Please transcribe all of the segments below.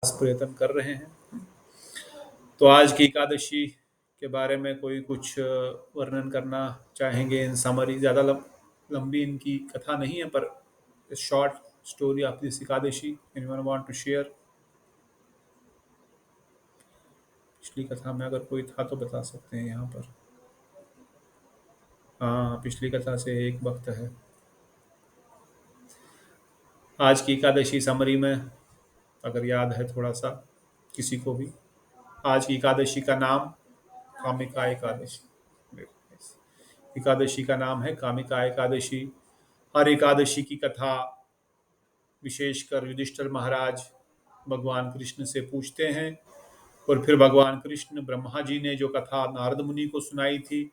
प्रयत्न कर रहे हैं। तो आज की एकादशी के बारे में कोई कुछ वर्णन करना चाहेंगे? इन समरी ज़्यादा लंबी इनकी कथा नहीं है, पर short story of this Ekadashi. Anyone want to share? पिछली कथा में अगर कोई था तो बता सकते हैं यहाँ पर। हाँ, पिछली कथा से एक वक्त है। आज की एकादशी समरी में अगर याद है थोड़ा सा किसी को भी, आज की एकादशी का नाम कामिका एकादशी। एकादशी का नाम है कामिका एकादशी। हर एकादशी की कथा विशेषकर युधिष्ठिर महाराज भगवान कृष्ण से पूछते हैं, और फिर भगवान कृष्ण ब्रह्मा जी ने जो कथा नारद मुनि को सुनाई थी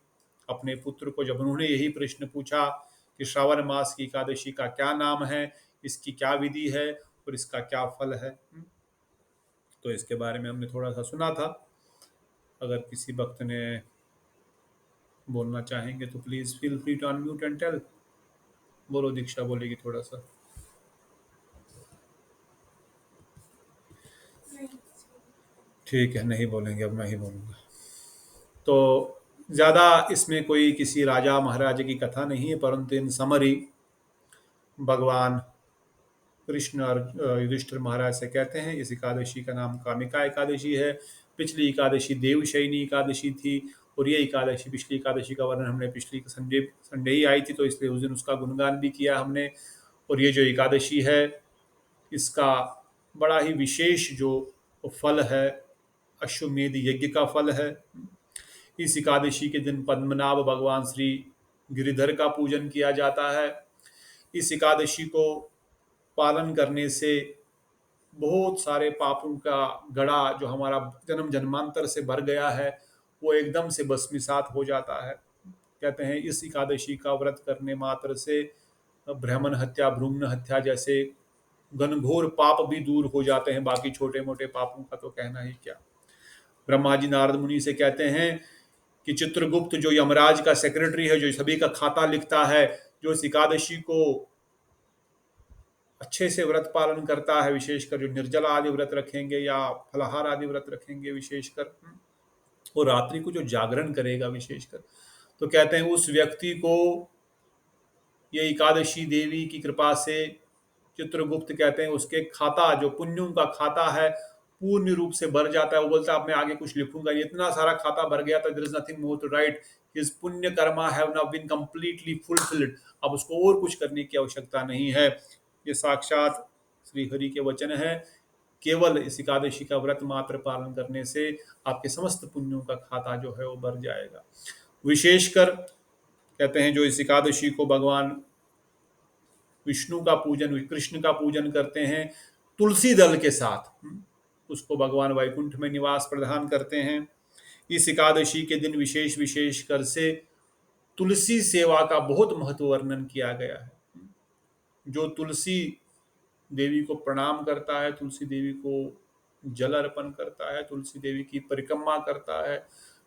अपने पुत्र को, जब उन्होंने यही प्रश्न पूछा कि श्रावण मास की एकादशी का क्या नाम है, इसकी क्या विधि है और इसका क्या फल है, तो इसके बारे में हमने थोड़ा सा सुना था। अगर किसी भक्त ने बोलना चाहेंगे तो please feel free to unmute and tell. बोलो, दीक्षा बोलेगी थोड़ा सा। ठीक है, नहीं बोलेंगे, अब मैं ही बोलूंगा। तो ज्यादा इसमें कोई किसी राजा महाराजा की कथा नहीं है, परंतु इन समरी भगवान कृष्ण और युधिष्ठिर महाराज से कहते हैं इस एकादशी का नाम कामिका एकादशी है। पिछली एकादशी देवशयनी एकादशी थी, और ये एकादशी, पिछली एकादशी का वर्णन हमने पिछली संडे संडे ही आई थी, तो इसलिए उस दिन उसका गुणगान भी किया हमने। और ये जो एकादशी है, इसका बड़ा ही विशेष जो फल है, अश्वमेध यज्ञ का फल है। इस एकादशी के दिन पद्मनाभ भगवान श्री गिरिधर का पूजन किया जाता है। इस एकादशी को पालन करने से बहुत सारे पापों का घड़ा जो हमारा जन्म जन्मांतर से भर गया है, वो एकदम से भस्मीसात हो जाता है। कहते हैं इस एकादशी का व्रत करने मात्र से ब्राह्मण हत्या, भ्रूण हत्या जैसे घनघोर पाप भी दूर हो जाते हैं। बाकी छोटे मोटे पापों का तो कहना ही क्या। ब्रह्मा जी नारद मुनि से कहते हैं कि चित्रगुप्त जो यमराज का सेक्रेटरी है, जो सभी का खाता लिखता है, जो इस एकादशी को अच्छे से व्रत पालन करता है, विशेषकर जो निर्जला आदि व्रत रखेंगे या फलाहार आदि व्रत रखेंगे विशेषकर, और रात्रि को जो जागरण करेगा विशेषकर, तो कहते हैं उस व्यक्ति को ये एकादशी देवी की कृपा से, चित्रगुप्त कहते हैं, उसके खाता जो पुण्यों का खाता है पूर्ण रूप से भर जाता है। वो बोलता है अब मैं आगे कुछ लिखूंगा, ये इतना सारा खाता भर गया था, there is nothing more to write, his punya karma have now been completely fulfilled. अब उसको और कुछ करने की आवश्यकता नहीं है। ये साक्षात श्री हरि के वचन है। केवल इस एकादशी का व्रत मात्र पालन करने से आपके समस्त पुण्यों का खाता जो है वो भर जाएगा। विशेषकर कहते हैं जो इस एकादशी को भगवान विष्णु का पूजन, कृष्ण का पूजन करते हैं तुलसी दल के साथ, उसको भगवान वैकुंठ में निवास प्रदान करते हैं। इस एकादशी के दिन विशेष विशेष कर से तुलसी सेवा का बहुत महत्व वर्णन किया गया है। जो तुलसी देवी को प्रणाम करता है, तुलसी देवी को जल अर्पण करता है, तुलसी देवी की परिक्रमा करता है,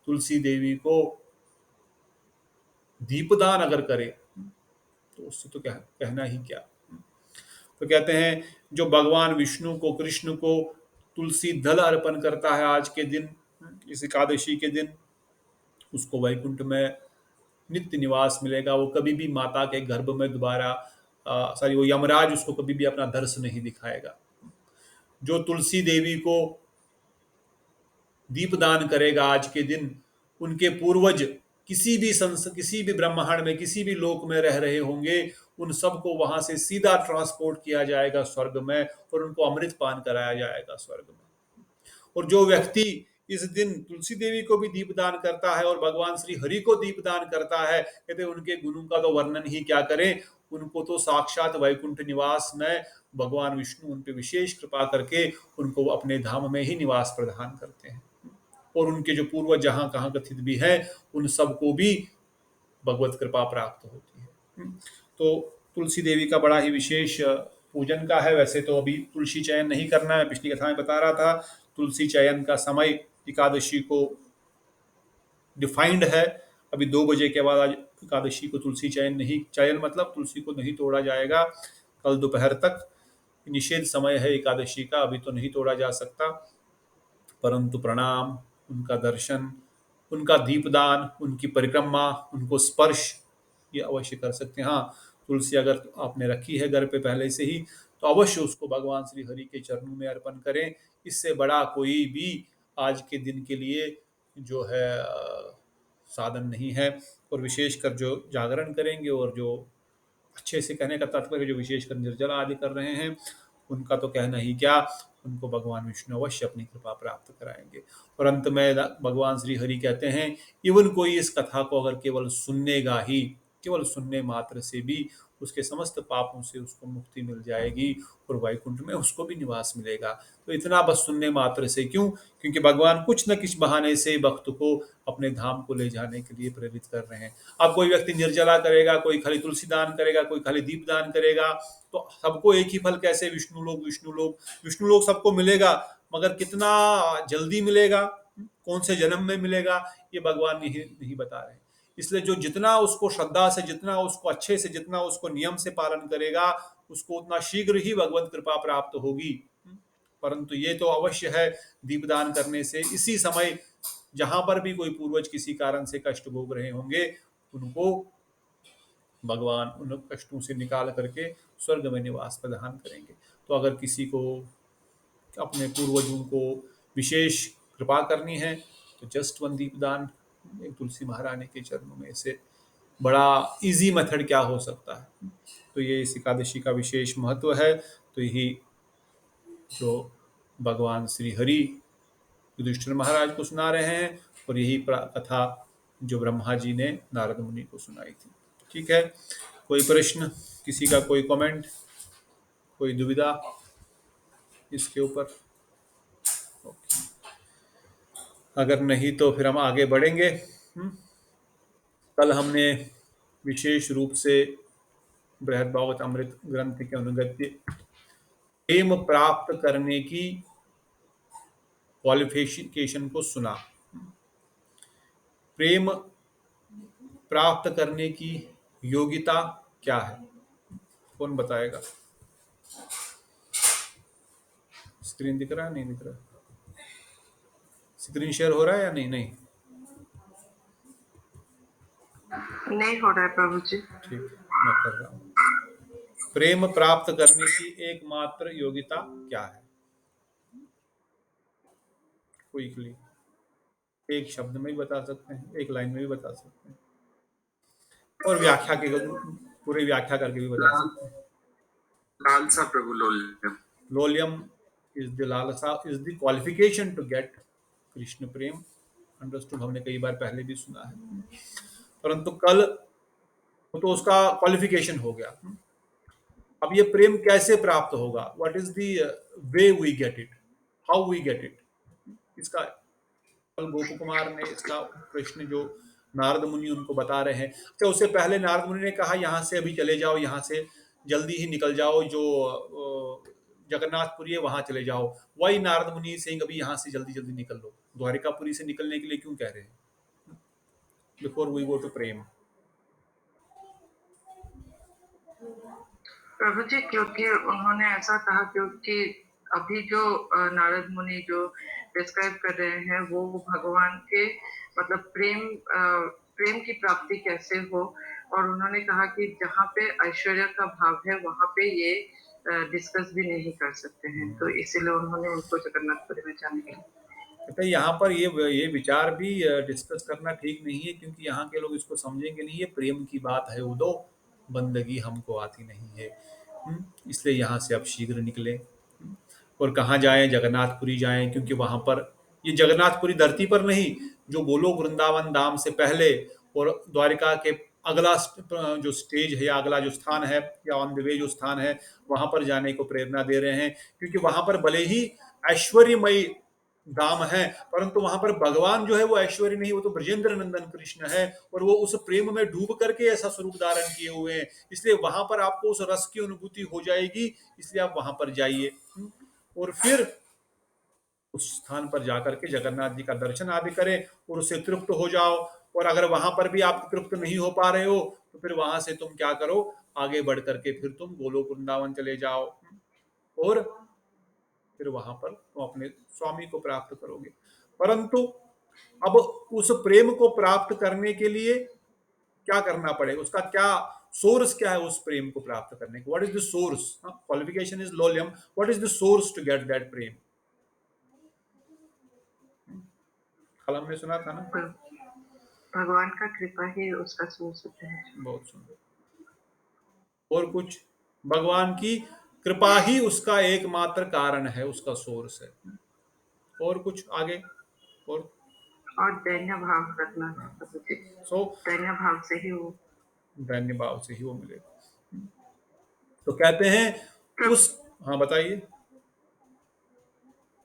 तुलसी देवी को दीपदान अगर करे तो उससे तो कहना ही क्या। तो कहते हैं जो भगवान विष्णु को, कृष्ण को तुलसी दल अर्पण करता है आज के दिन, इस एकादशी के दिन, उसको वैकुंठ में नित्य निवास मिलेगा। वो कभी भी माता के गर्भ में दोबारा सॉरी वो यमराज उसको कभी भी अपना दर्श नहीं दिखाएगा। जो तुलसी देवी को दीपदान करेगा आज के दिन, उनके पूर्वज किसी भी ब्रह्मांड में, किसी भी लोक में रह रहे होंगे, उन सबको वहां से सीधा ट्रांसपोर्ट किया जाएगा स्वर्ग में, और उनको अमृत पान कराया जाएगा स्वर्ग में। और जो व्यक्ति इस दिन तुलसी देवी को भी दीपदान करता है और भगवान श्री हरि को दीपदान करता है, कहते हैं उनके गुणों का तो वर्णन ही क्या करें। उनको तो साक्षात वैकुंठ निवास में भगवान विष्णु उन पर विशेष कृपा करके उनको अपने धाम में ही निवास प्रदान करते हैं। और उनके जो पूर्वज जहां कहां कथित भी है, उन सबको भी भगवत कृपा प्राप्त होती है। तो तुलसी देवी का बड़ा ही विशेष पूजन का है। वैसे तो अभी तुलसी चयन नहीं करना है, पिछली कथा में बता रहा था तुलसी चयन का समय एकादशी को डिफाइंड है। अभी 2 बजे के बाद आज एकादशी को तुलसी चयन नहीं, चयन मतलब तुलसी को नहीं तोड़ा जाएगा कल दोपहर तक। निषेध समय है एकादशी का, अभी तो नहीं तोड़ा जा सकता, परंतु प्रणाम, उनका दर्शन, उनका दीपदान, उनकी परिक्रमा, उनको स्पर्श, ये अवश्य कर सकते हैं। हाँ, तुलसी अगर आपने रखी है घर पे पहले से ही, तो अवश्य उसको भगवान श्री हरि के चरणों में अर्पण करें। इससे बड़ा कोई भी आज के दिन के लिए जो है साधन नहीं है। और विशेषकर जो जागरण करेंगे और जो अच्छे से कहने का तात्पर्य जो विशेषकर निर्जला आदि कर रहे हैं, उनका तो कहना ही क्या, उनको भगवान विष्णु अवश्य अपनी कृपा प्राप्त कराएंगे। और अंत में भगवान श्री हरि कहते हैं, इवन कोई इस कथा को अगर केवल सुननेगा ही, केवल सुनने मात्र से भी उसके समस्त पापों से उसको मुक्ति मिल जाएगी और वैकुंठ में उसको भी निवास मिलेगा। तो इतना बस सुनने मात्र से क्यों? क्योंकि भगवान कुछ न कुछ बहाने से भक्त को अपने धाम को ले जाने के लिए प्रेरित कर रहे हैं। अब कोई व्यक्ति निर्जला करेगा, कोई खाली तुलसी दान करेगा, कोई खाली दीप दान करेगा, तो सबको एक ही फल कैसे? विष्णु लोक, विष्णु लोक, विष्णु लोक सबको मिलेगा, मगर कितना जल्दी मिलेगा, कौन से जन्म में मिलेगा, ये भगवान नहीं नहीं बता रहे। इसलिए जो जितना उसको श्रद्धा से, जितना उसको अच्छे से, जितना उसको नियम से पालन करेगा, उसको उतना शीघ्र ही भगवत कृपा प्राप्त होगी। परंतु ये तो अवश्य है, दीपदान करने से इसी समय जहां पर भी कोई पूर्वज किसी कारण से कष्ट भोग रहे होंगे, उनको भगवान उन कष्टों से निकाल करके स्वर्ग में निवास प्रदान करेंगे। तो अगर किसी को अपने पूर्वजों को विशेष कृपा करनी है, तो जस्ट वन दीपदान, एक तुलसी महारानी के चरणों में से बड़ा इजी मेथड क्या हो सकता है। तो ये इस एकादशी का विशेष महत्व है। तो यही जो भगवान श्री हरि युधिष्ठिर महाराज को सुना रहे हैं, और यही कथा जो ब्रह्मा जी ने नारद मुनि को सुनाई थी। ठीक है, कोई प्रश्न, किसी का कोई कमेंट, कोई दुविधा इसके ऊपर? ओके। अगर नहीं तो फिर हम आगे बढ़ेंगे। कल हमने विशेष रूप से बृहद भागवत अमृत ग्रंथ के अनुगत्य प्रेम प्राप्त करने की क्वालिफिकेशन को सुना। प्रेम प्राप्त करने की योग्यता क्या है? कौन बताएगा? स्क्रीन दिख रहा है, नहीं दिख रहा? स्क्रीन शेयर हो रहा है या नहीं? नहीं नहीं हो रहा है प्रभु जी। ठीक, मैं कर रहा हूँ। प्रेम प्राप्त करने की एकमात्र योग्यता क्या है? क्विकली एक शब्द में भी बता सकते हैं, एक लाइन में भी बता सकते हैं, और व्याख्या के पूरी व्याख्या करके भी बता सकते हैं। लालसा प्रभु लोल्यम। लोलियम इज द लालसा, is the qualification to get Krishna prem. Understood, हमने कई बार पहले भी सुना है, परंतु कल तो उसका क्वालिफिकेशन हो गया। अब ये प्रेम कैसे प्राप्त होगा? What is the way we get it, how we get it, इसका कल गोपु कुमार ने इसका प्रश्न जो नारद मुनि उनको बता रहे हैं। अच्छा, उससे पहले नारद मुनि ने कहा यहाँ से अभी चले जाओ, यहाँ से जल्दी ही निकल जाओ, जो जगन्नाथपुरी है वहां चले जाओ। वही नारद मुनि सिंह अभी यहाँ से जल्दी जल्दी निकल लो, द्वारिकापुरी से निकलने के लिए क्यों कह रहे हैं? बिफोर वी गो टू प्रेम। प्रभु जी, क्योंकि उन्होंने ऐसा कहा, क्योंकि अभी जो नारद मुनि जो डिस्क्राइब कर रहे हैं वो भगवान के मतलब प्रेम की प्राप्ति कैसे हो, और उन्होंने कहा कि जहाँ पे ऐश्वर्य का भाव है वहाँ पे ये डिस्कस भी नहीं कर सकते हैं, तो इसीलिए उन्होंने उनको जगन्नाथपुरी में जाने के लिए। कहते हैं यहाँ पर ये विचार भी डिस्कस करना ठीक नहीं है, क्योंकि यहाँ के लोग इसको समझेंगे नहीं। ये प्रेम की बात है, वो दो बंदगी हमको आती नहीं है। इसलिए यहाँ से अब शीघ्र निकले। और कहाँ जाएं? जगन्नाथपुरी जाएं, क्योंकि वहां पर ये जगन्नाथपुरी धरती पर नहीं, जो गोलोक वृंदावन धाम से पहले और द्वारिका के अगला जो स्टेज है या अगला जो स्थान है या ऑन द वे जो स्थान है, वहां पर जाने को प्रेरणा दे रहे हैं। क्योंकि वहां पर भले ही ऐश्वर्यमयी धाम है, परंतु वहां पर भगवान जो है वो ऐश्वर्य नहीं, वो तो ब्रजेंद्र नंदन कृष्ण है, और वो उस प्रेम में डूब करके ऐसा स्वरूप धारण किए हुए हैं। इसलिए वहां पर आपको उस रस की अनुभूति हो जाएगी, इसलिए आप वहां पर जाइए। और फिर उस स्थान पर जाकर के जगन्नाथ जी का दर्शन आदि करें और उससे तृप्त हो जाओ। और अगर वहां पर भी आप तृप्त नहीं हो पा रहे हो, तो फिर वहां से तुम क्या करो, आगे बढ़ करके फिर तुम गोलोक वृंदावन चले जाओ। और फिर वहां पर तुम अपने स्वामी को प्राप्त करोगे। परंतु अब उस प्रेम को प्राप्त करने के लिए क्या करना पड़ेगा, उसका क्या सोर्स क्या है उस प्रेम को प्राप्त करने का, what is the source. Qualification is laulyam, what is the source to get that prem. कल हमने सुना था ना। भ- भगवान का कृपा ही उसका सोर्स होता है। बहुत सुंदर। और कुछ, भगवान की कृपा ही उसका एकमात्र कारण है, उसका सोर्स है। और कुछ आगे, और और दैन्य भाव रखना प्रभु जी, सो दैन्य भाव से ही वो धन्य भाव से ही वो मिलेगा। तो कहते हैं उस, हाँ बताइए,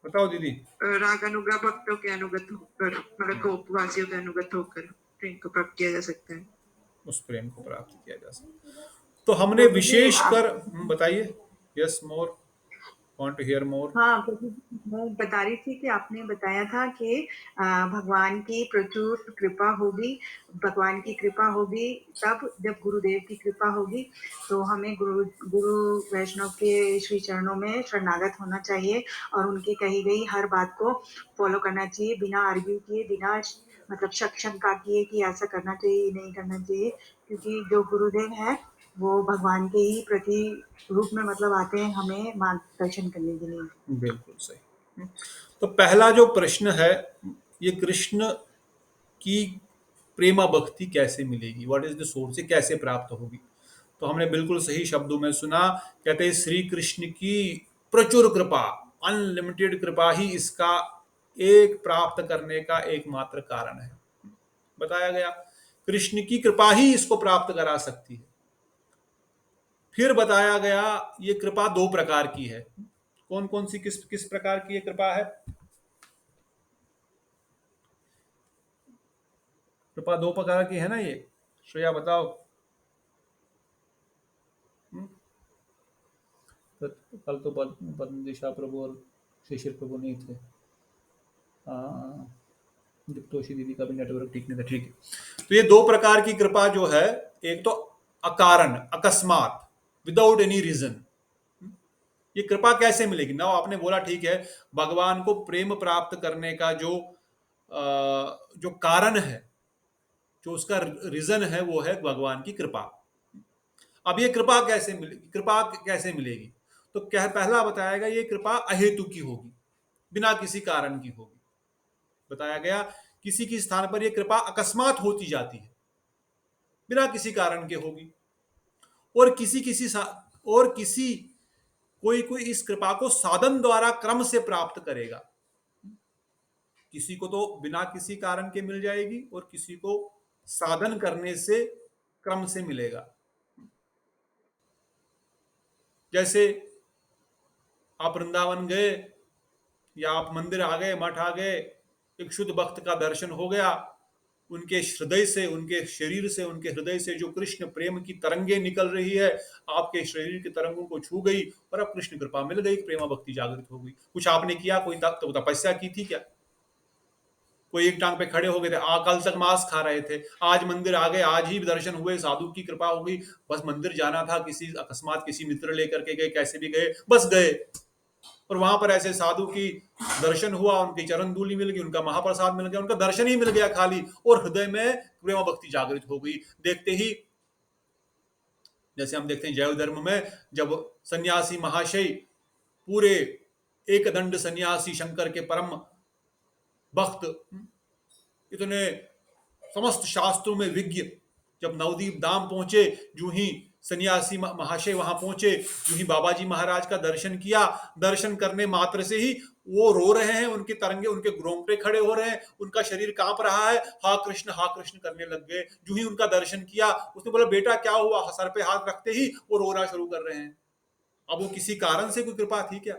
बताओ दीदी। राग अनुग्रह भक्तों के अनुगत होकर, मतलब गोपवासियों के अनुगत होकर प्रेम को प्राप्त किया जा सकता है। उस प्रेम को प्राप्त किया जा सकता। तो हमने प्रभु जी विशेष आप, कर, बताइए। Yes, more, want to hear more. हाँ प्रभु जी, मैं बता रही थी कि आपने बताया था कि भगवान की प्रचुर कृपा होगी, भगवान की कृपा होगी तब जब गुरुदेव की कृपा होगी, तो हमें गुरु गुरु वैष्णव के श्री चरणों में शरणागत होना चाहिए और उनकी कही गई हर बात को फॉलो करना चाहिए, बिना आर्ग्यू किए, बिना मतलब शक शंका किए कि ऐसा करना चाहिए नहीं करना चाहिए, क्योंकि जो गुरुदेव है वो भगवान के ही प्रति रूप में मतलब आते हैं हमें मार्गदर्शन करने के लिए। बिल्कुल सही। तो पहला जो प्रश्न है, ये कृष्ण की प्रेमा भक्ति कैसे मिलेगी, व्हाट इज द सोर्स, ये कैसे प्राप्त होगी। तो हमने बिल्कुल सही शब्दों में सुना, कहते हैं श्री कृष्ण की प्रचुर कृपा, अनलिमिटेड कृपा ही इसका एक प्राप्त करने का एकमात्र कारण है। बताया गया कृष्ण की कृपा ही इसको प्राप्त करा सकती है। फिर बताया गया ये कृपा दो प्रकार की है। कौन कौन सी, किस किस प्रकार की ये कृपा है। कृपा दो प्रकार की है ना ये, श्रेया बताओ। हम्म? तो कल तो पद्म दिशा प्रभु और शिशिर प्रभु नहीं थे। हाँ, दीप्तोषी दीदी का भी नेटवर्क ठीक नहीं था, ठीक है। तो ये दो प्रकार की कृपा जो है, एक तो अकारण, अकस्मात, विदाउट एनी रीजन। ये कृपा कैसे मिलेगी ना, आपने बोला ठीक है, भगवान को प्रेम प्राप्त करने का जो कारण है, जो उसका रीजन है, वो है भगवान की कृपा। अब ये कृपा कैसे मिलेगी, कृपा कैसे मिलेगी। तो क्या पहला बताया ये कृपा अहेतु की होगी, बिना किसी कारण की होगी। बताया गया किसी की स्थान पर यह कृपा अकस्मात होती जाती है, बिना किसी कारण के होगी। और किसी कोई कोई इस कृपा को साधन द्वारा क्रम से प्राप्त करेगा। किसी को तो बिना किसी कारण के मिल जाएगी और किसी को साधन करने से क्रम से मिलेगा। जैसे आप वृंदावन गए, या आप मंदिर आ गए, मठ आ गए, एक शुद्ध भक्त का दर्शन हो गया, उनके हृदय से, उनके शरीर से, उनके हृदय से जो कृष्ण प्रेम की तरंगे निकल रही है, आपके शरीर की तरंगों को छू गई और अब कृष्ण कृपा मिल गई, प्रेमा भक्ति जागृत हो गई। कुछ आपने किया, कोई तो तपस्या की थी क्या, कोई एक टांग पे खड़े हो गए थे, कल तक मांस खा रहे थे, आज मंदिर आ गए, आज ही दर्शन हुए, साधु की कृपा हो गई, बस मंदिर जाना था, किसी अकस्मात किसी मित्र लेकर के गए, कैसे भी गए, बस गए, और वहां पर ऐसे साधु की दर्शन हुआ, उनकी चरण धूलि मिल गई, उनका महाप्रसाद मिल गया, उनका दर्शन ही मिल गया खाली, और हृदय में प्रेम भक्ति जागृत हो गई। देखते ही, जैसे हम देखते हैं जैव धर्म में, जब सन्यासी महाशय पूरे एक दंड सन्यासी, शंकर के परम भक्त, इतने समस्त शास्त्रों में विज्ञ, जब नवदीप धाम पहुंचे, जो ही सन्यासी महाशय वहां पहुंचे, जो ही बाबा जी महाराज का दर्शन किया, दर्शन करने मात्र से ही वो रो रहे हैं, उनके तरंगे, उनके रोंगटे खड़े हो रहे हैं, उनका शरीर कांप रहा है, हा कृष्ण करने लग गए। जो ही उनका दर्शन किया, उसने बोला बेटा क्या हुआ, सर पे हाथ रखते ही वो रोना शुरू कर रहे हैं। अब वो किसी कारण से कोई कृपा थी क्या,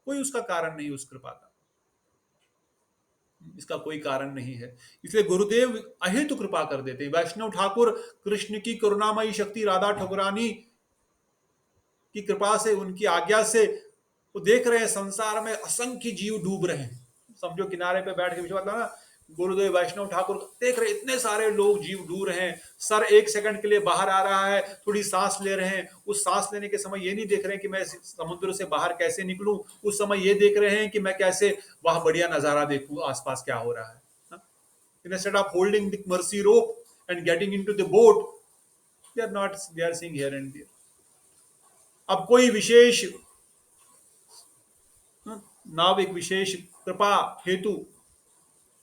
कोई उसका कारण नहीं उस कृपा का, इसका कोई कारण नहीं है। इसलिए गुरुदेव अहेतु कृपा कर देते हैं। वैष्णव ठाकुर कृष्ण की करुणामयी शक्ति राधा ठकुरानी की कृपा से, उनकी आज्ञा से, वो देख रहे हैं संसार में असंख्य जीव डूब रहे हैं। समझो किनारे पे बैठ के, ना गुरुदेव वैष्णव ठाकुर देख रहे इतने सारे लोग जीव डूब रहे हैं, सर एक सेकंड के लिए बाहर आ रहा है, थोड़ी सांस ले रहे हैं, उस सांस लेने के समय ये नहीं देख रहे हैं कि मैं समुद्र से बाहर कैसे निकलूं, उस समय ये देख रहे हैं कि मैं कैसे वहां बढ़िया नजारा देखूं, आसपास क्या हो रहा है। Instead of holding the mercy rope and getting into the boat, they are seeing here and there. अब कोई विशेष नाव, एक विशेष कृपा हेतु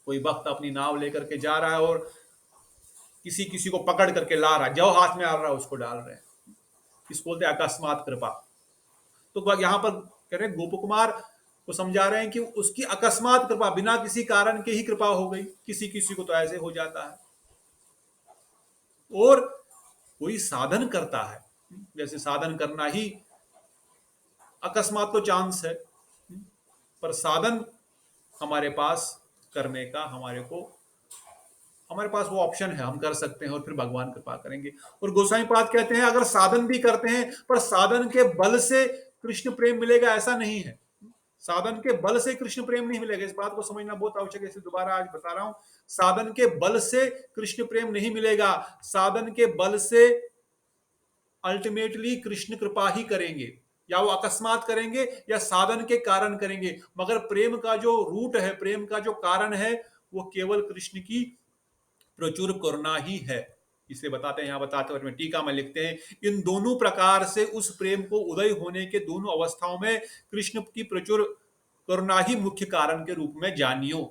कोई भक्त अपनी नाव लेकर के जा रहा है और किसी किसी को पकड़ करके ला रहा है, जो हाथ में आ रहा है उसको डाल रहे हैं, इसको बोलते हैं अकस्मात कृपा। तो यहां पर कह रहे हैं गोप कुमार को समझा रहे हैं कि उसकी अकस्मात कृपा, बिना किसी कारण के ही कृपा हो गई, किसी किसी को तो ऐसे हो जाता है। और कोई साधन करता है, जैसे साधन करना ही अकस्मात तो चांस है, पर साधन हमारे पास करने का हमारे पास वो ऑप्शन है, हम कर सकते हैं और फिर भगवान कृपा करेंगे। और गोसाई पाद कहते हैं अगर साधन भी करते हैं पर साधन के बल से कृष्ण प्रेम मिलेगा ऐसा नहीं है। साधन के बल से कृष्ण प्रेम नहीं मिलेगा, इस बात को समझना बहुत आवश्यक है, इसे दोबारा आज बता रहा हूं। साधन के बल से कृष्ण प्रेम नहीं मिलेगा, साधन के बल से अल्टीमेटली कृष्ण कृपा ही करेंगे, या वो अकस्मात करेंगे या साधन के कारण करेंगे, मगर प्रेम का जो रूट है, प्रेम का जो कारण है, वो केवल कृष्ण की प्रचुर करुणा ही है। इसे बताते हैं, यहां बताते हुए टीका में लिखते हैं, इन दोनों प्रकार से उस प्रेम को उदय होने के दोनों अवस्थाओं में कृष्ण की प्रचुर करुणा ही मुख्य कारण के रूप में जानियो।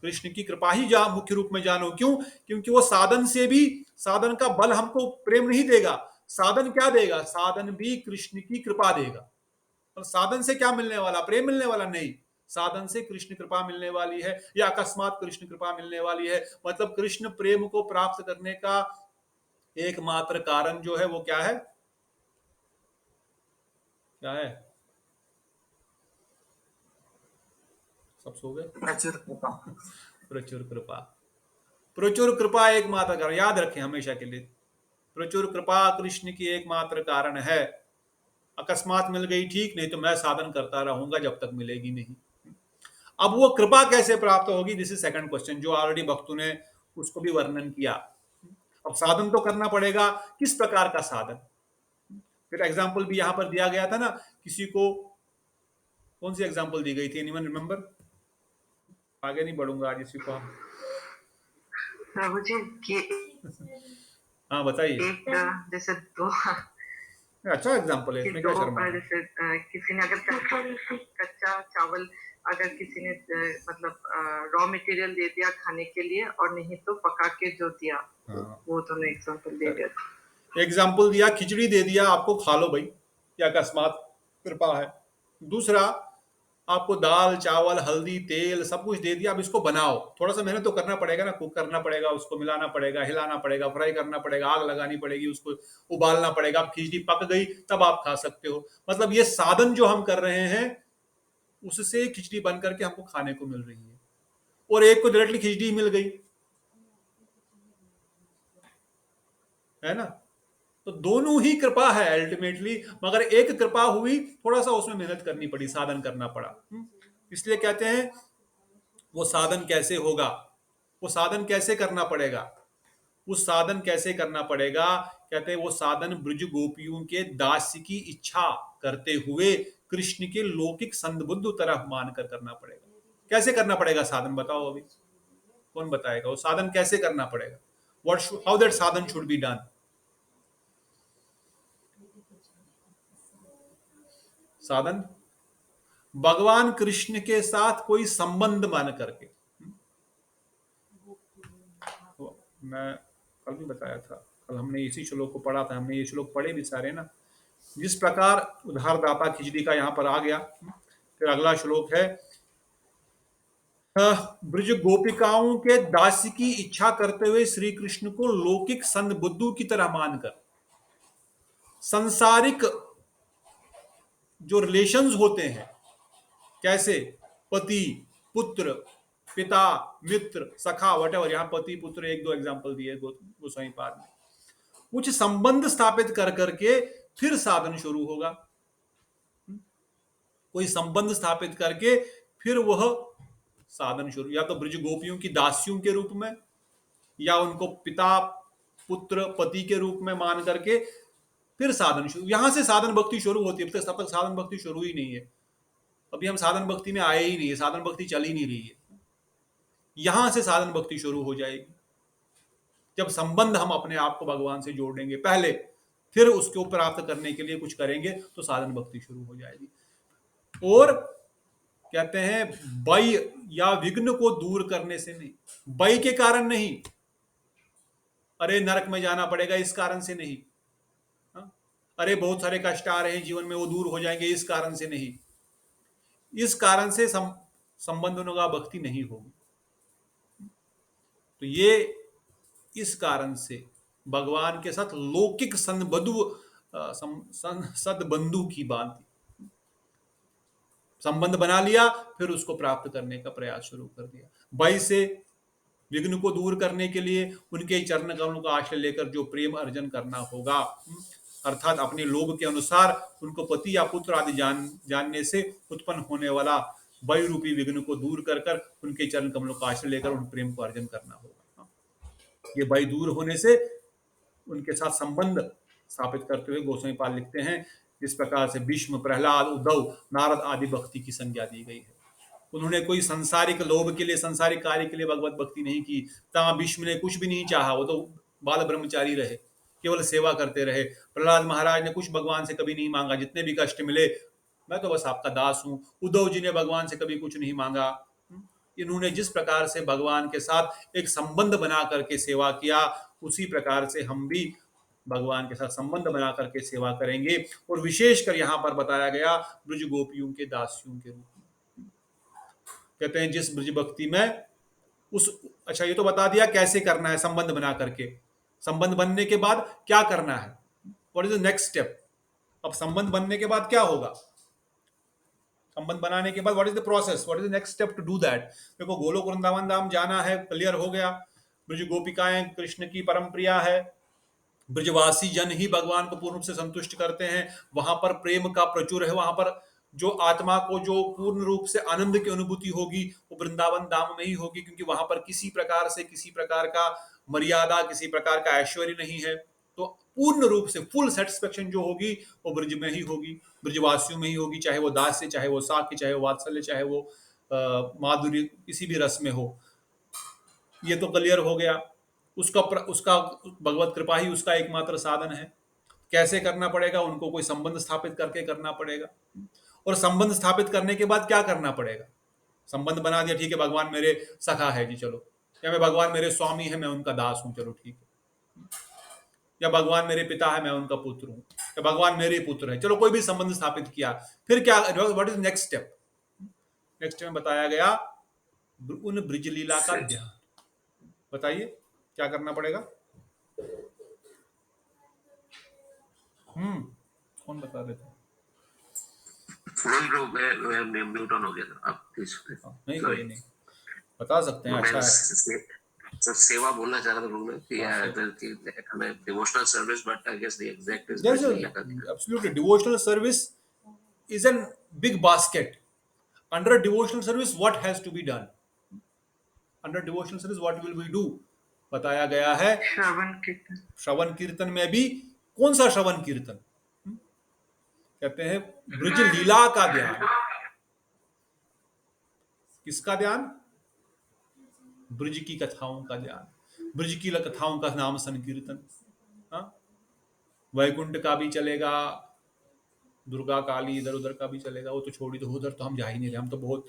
कृष्ण की कृपा ही मुख्य रूप में जानो, क्यों? क्योंकि वो साधन से भी, साधन का बल हमको प्रेम नहीं देगा, साधन क्या देगा? साधन भी कृष्ण की कृपा देगा। और साधन से क्या मिलने वाला? प्रेम मिलने वाला नहीं, साधन से कृष्ण कृपा मिलने वाली है, या अकस्मात कृष्ण कृपा मिलने वाली है। मतलब कृष्ण प्रेम को प्राप्त करने का एकमात्र कारण जो है वो क्या है? क्या है? सब सो गए? प्रचुर कृपा। प्रचुर कृपा, प्रचुर कृपा एकमात्र कारण, याद रखें हमेशा के लिए, प्रचुर कृपा कृष्ण की एकमात्र कारण है। अकस्मात मिल गई ठीक, नहीं तो मैं साधन करता रहूंगा जब तक मिलेगी नहीं। अब वो कृपा कैसे प्राप्त होगी, दिस इज सेकंड क्वेश्चन, जो ऑलरेडी भक्तों ने उसको भी वर्णन किया। अब साधन तो करना पड़ेगा, किस प्रकार का साधन? फिर एग्जाम्पल भी यहां पर दिया गया था ना, किसी को कौन सी एग्जाम्पल दी गई थी, एनीवन रिमेंबर? आगे नहीं बढ़ूंगा आज इसी को। प्रभु जी कि हाँ बताइए। एक जैसे दो अच्छा एग्जाम्पल है, कि इसमें दो क्या शर्मा है? जैसे किसी ने अगर कच्चा चावल अगर किसी ने मतलब रॉ मटेरियल दे दिया खाने के लिए, और नहीं तो पका के जो दिया, हाँ, वो दोनों एग्जांपल दे दिया था। एग्जाम्पल दिया, खिचड़ी दे दिया आपको, खा लो भाई, क्या अकस्मात कृपा है। दूसरा, आपको दाल चावल हल्दी तेल सब कुछ दे दिया, अब इसको बनाओ, थोड़ा सा मेहनत तो करना पड़ेगा ना, कुक करना पड़ेगा, उसको मिलाना पड़ेगा, हिलाना पड़ेगा, फ्राई करना पड़ेगा, आग लगानी पड़ेगी, उसको उबालना पड़ेगा, अब खिचड़ी पक गई तब आप खा सकते हो। मतलब ये साधन जो हम कर रहे हैं उससे खिचड़ी बन करके हमको खाने को मिल रही है, और एक को डायरेक्टली खिचड़ी मिल गई, है ना? तो दोनों ही कृपा है अल्टीमेटली, मगर एक कृपा हुई, थोड़ा सा उसमें मेहनत करनी पड़ी, साधन करना पड़ा। इसलिए कहते हैं वो साधन कैसे होगा, वो साधन कैसे करना पड़ेगा, उस साधन कैसे करना पड़ेगा? कहते हैं वो साधन ब्रज गोपियों के दास की इच्छा करते हुए कृष्ण के लौकिक संबुद्ध तरफ मानकर करना पड़ेगा। कैसे करना पड़ेगा साधन, बताओ अभी, कौन बताएगा वो साधन कैसे करना पड़ेगा? व्हाट, हाउ दैट साधन शुड बी डन? साधन भगवान कृष्ण के साथ कोई संबंध मान करके, तो मैं कल भी बताया था, कल हमने इसी श्लोक को पढ़ा था, हमने ये श्लोक पढ़े भी सारे ना, जिस प्रकार उद्धारदाता खिचड़ी का यहां पर आ गया। फिर अगला श्लोक है, ब्रज गोपिकाओं के दास की इच्छा करते हुए श्री कृष्ण को लौकिक संत बुद्धू की तरह मानकर, संसारिक जो रिलेशंस होते हैं, कैसे पति पुत्र पिता मित्र सखा वटेवर, यहां पति पुत्र एक दो एग्जांपल दिए गोस्वामी पाद में, कुछ संबंध स्थापित कर करके फिर साधन शुरू होगा। कोई संबंध स्थापित करके फिर वह साधन शुरू, या तो ब्रज गोपियों की दासियों के रूप में, या उनको पिता पुत्र पति के रूप में मान करके फिर साधन शुरू, यहां से साधन भक्ति शुरू होती है। तब तक साधन भक्ति शुरू ही नहीं है, अभी हम साधन भक्ति में आए ही नहीं है, साधन भक्ति चल ही नहीं रही है। यहां से साधन भक्ति शुरू हो जाएगी जब संबंध हम अपने आप को भगवान से जोड़ेंगे पहले, फिर उसको प्राप्त करने के लिए कुछ करेंगे तो साधन भक्ति शुरू हो जाएगी। और कहते हैं भय या विघ्न को दूर करने से नहीं, भय के कारण नहीं, अरे नरक में जाना पड़ेगा इस कारण से नहीं, हाँ? अरे बहुत सारे कष्ट आ रहे हैं जीवन में वो दूर हो जाएंगे इस कारण से नहीं, इस कारण से संबंधों का भक्ति नहीं होगी। तो ये इस कारण से भगवान के साथ लौकिक सदबंधु की बात, संबंध बना लिया फिर उसको प्राप्त करने का प्रयास शुरू कर दिया। भय से विघ्न को दूर करने के लिए उनके चरण कमलों का आश्रय लेकर जो प्रेम अर्जन करना होगा, अर्थात अपने लोभ के अनुसार उनको पति या पुत्र आदि जानने से उत्पन्न होने वाला भय रूपी विघ्न को दूर कर कर उनके चरण कमलों का आश्रय लेकर उन प्रेम को अर्जन करना होगा। ये भय दूर होने से उनके साथ संबंध स्थापित करते हुए गोस्वामी पाल लिखते हैं, जिस प्रकार से भीष्म, प्रहलाद, उद्धव, नारद आदि भक्ति की संज्ञा दी गई है। उन्होंने कोई संसारिक लोभ के लिए, संसारिक कार्य के लिए भगवत भक्ति नहीं की। तहाँ भीष्म ने कुछ भी नहीं चाहा, वो तो बाल ब्रह्मचारी रहे, केवल सेवा करते रहे। प्रहलाद महाराज ने कुछ भगवान से कभी नहीं मांगा, जितने भी कष्ट मिले मैं तो बस आपका दास हूं। उद्धव जी ने भगवान से कभी कुछ नहीं मांगा। इन्होंने जिस प्रकार से भगवान के साथ एक संबंध बना करके सेवा किया, उसी प्रकार से हम भी भगवान के साथ संबंध बना करके सेवा करेंगे। और विशेषकर यहाँ पर बताया गया ब्रज गोपियों के दासियों के रूप में। कहते हैं जिस ब्रज भक्ति में उस, अच्छा ये तो बता दिया कैसे करना है संबंध बना करके, संबंध बनने के बाद क्या करना है, what is the next step. अब संबंध बनने के बाद क्या होगा, संबंध बनाने के बाद what is the process, what is the next step to do that. देखो गोलोक वृंदावन धाम जाना है, क्लियर हो गया। ब्रज गोपिकाएं कृष्ण की परम प्रिया है, ब्रजवासी जन ही भगवान को पूर्ण रूप से संतुष्ट करते हैं, वहां पर प्रेम का प्रचुर है, वहां पर जो आत्मा को जो पूर्ण रूप से आनंद की अनुभूति होगी वो वृंदावन धाम में ही होगी, क्योंकि वहां पर किसी प्रकार से किसी प्रकार का मर्यादा, किसी प्रकार का ऐश्वर्य नहीं है। तो पूर्ण रूप से फुल सेटिस्फेक्शन जो होगी वो ब्रज में ही होगी, ब्रजवासियों में ही होगी, चाहे वो दास से, चाहे वो साख्य, चाहे वो वात्सल्य, चाहे वो माधुर्य, किसी भी रस में हो। ये तो क्लियर हो गया। उसका भगवत कृपा ही उसका एकमात्र साधन है। कैसे करना पड़ेगा, उनको कोई संबंध स्थापित करके करना पड़ेगा। और संबंध स्थापित करने के बाद क्या करना पड़ेगा, संबंध बना दिया, ठीक है भगवान मेरे सखा है जी चलो, या मैं भगवान मेरे स्वामी है मैं उनका दास हूं चलो ठीक है, या भगवान मेरे पिता है मैं उनका पुत्र हूं, या भगवान मेरे पुत्र है, चलो कोई भी संबंध स्थापित किया, फिर क्या, what is next step. Next step में बताया गया उन ब्रज लीला का ध्यान। बताइए क्या करना पड़ेगा। कौन बता रहे थे। म्यूट ऑन हो गया था आप प्लीज। नहीं कोई नहीं, बता सकते हैं। अच्छा है, सर सेवा बोलना चाह रहा था बोलना कि हमें devotional service, but I guess the exact is absolutely devotional service is an big basket. Under devotional service what has to be done, under devotional service what will we do, बताया गया है श्रवण कीर्तन। श्रवण कीर्तन में भी कौन सा श्रवण कीर्तन, कहते हैं ब्रज लीला का ध्यान। किसका ध्यान, ब्रज की कथाओं का ध्यान, ब्रज की कथाओं का नाम संकीर्तन। वैकुंठ का भी चलेगा, दुर्गा काली इधर उधर का भी चलेगा, वो तो छोड़ी, तो उधर तो हम जा ही नहीं रहे, हम तो बहुत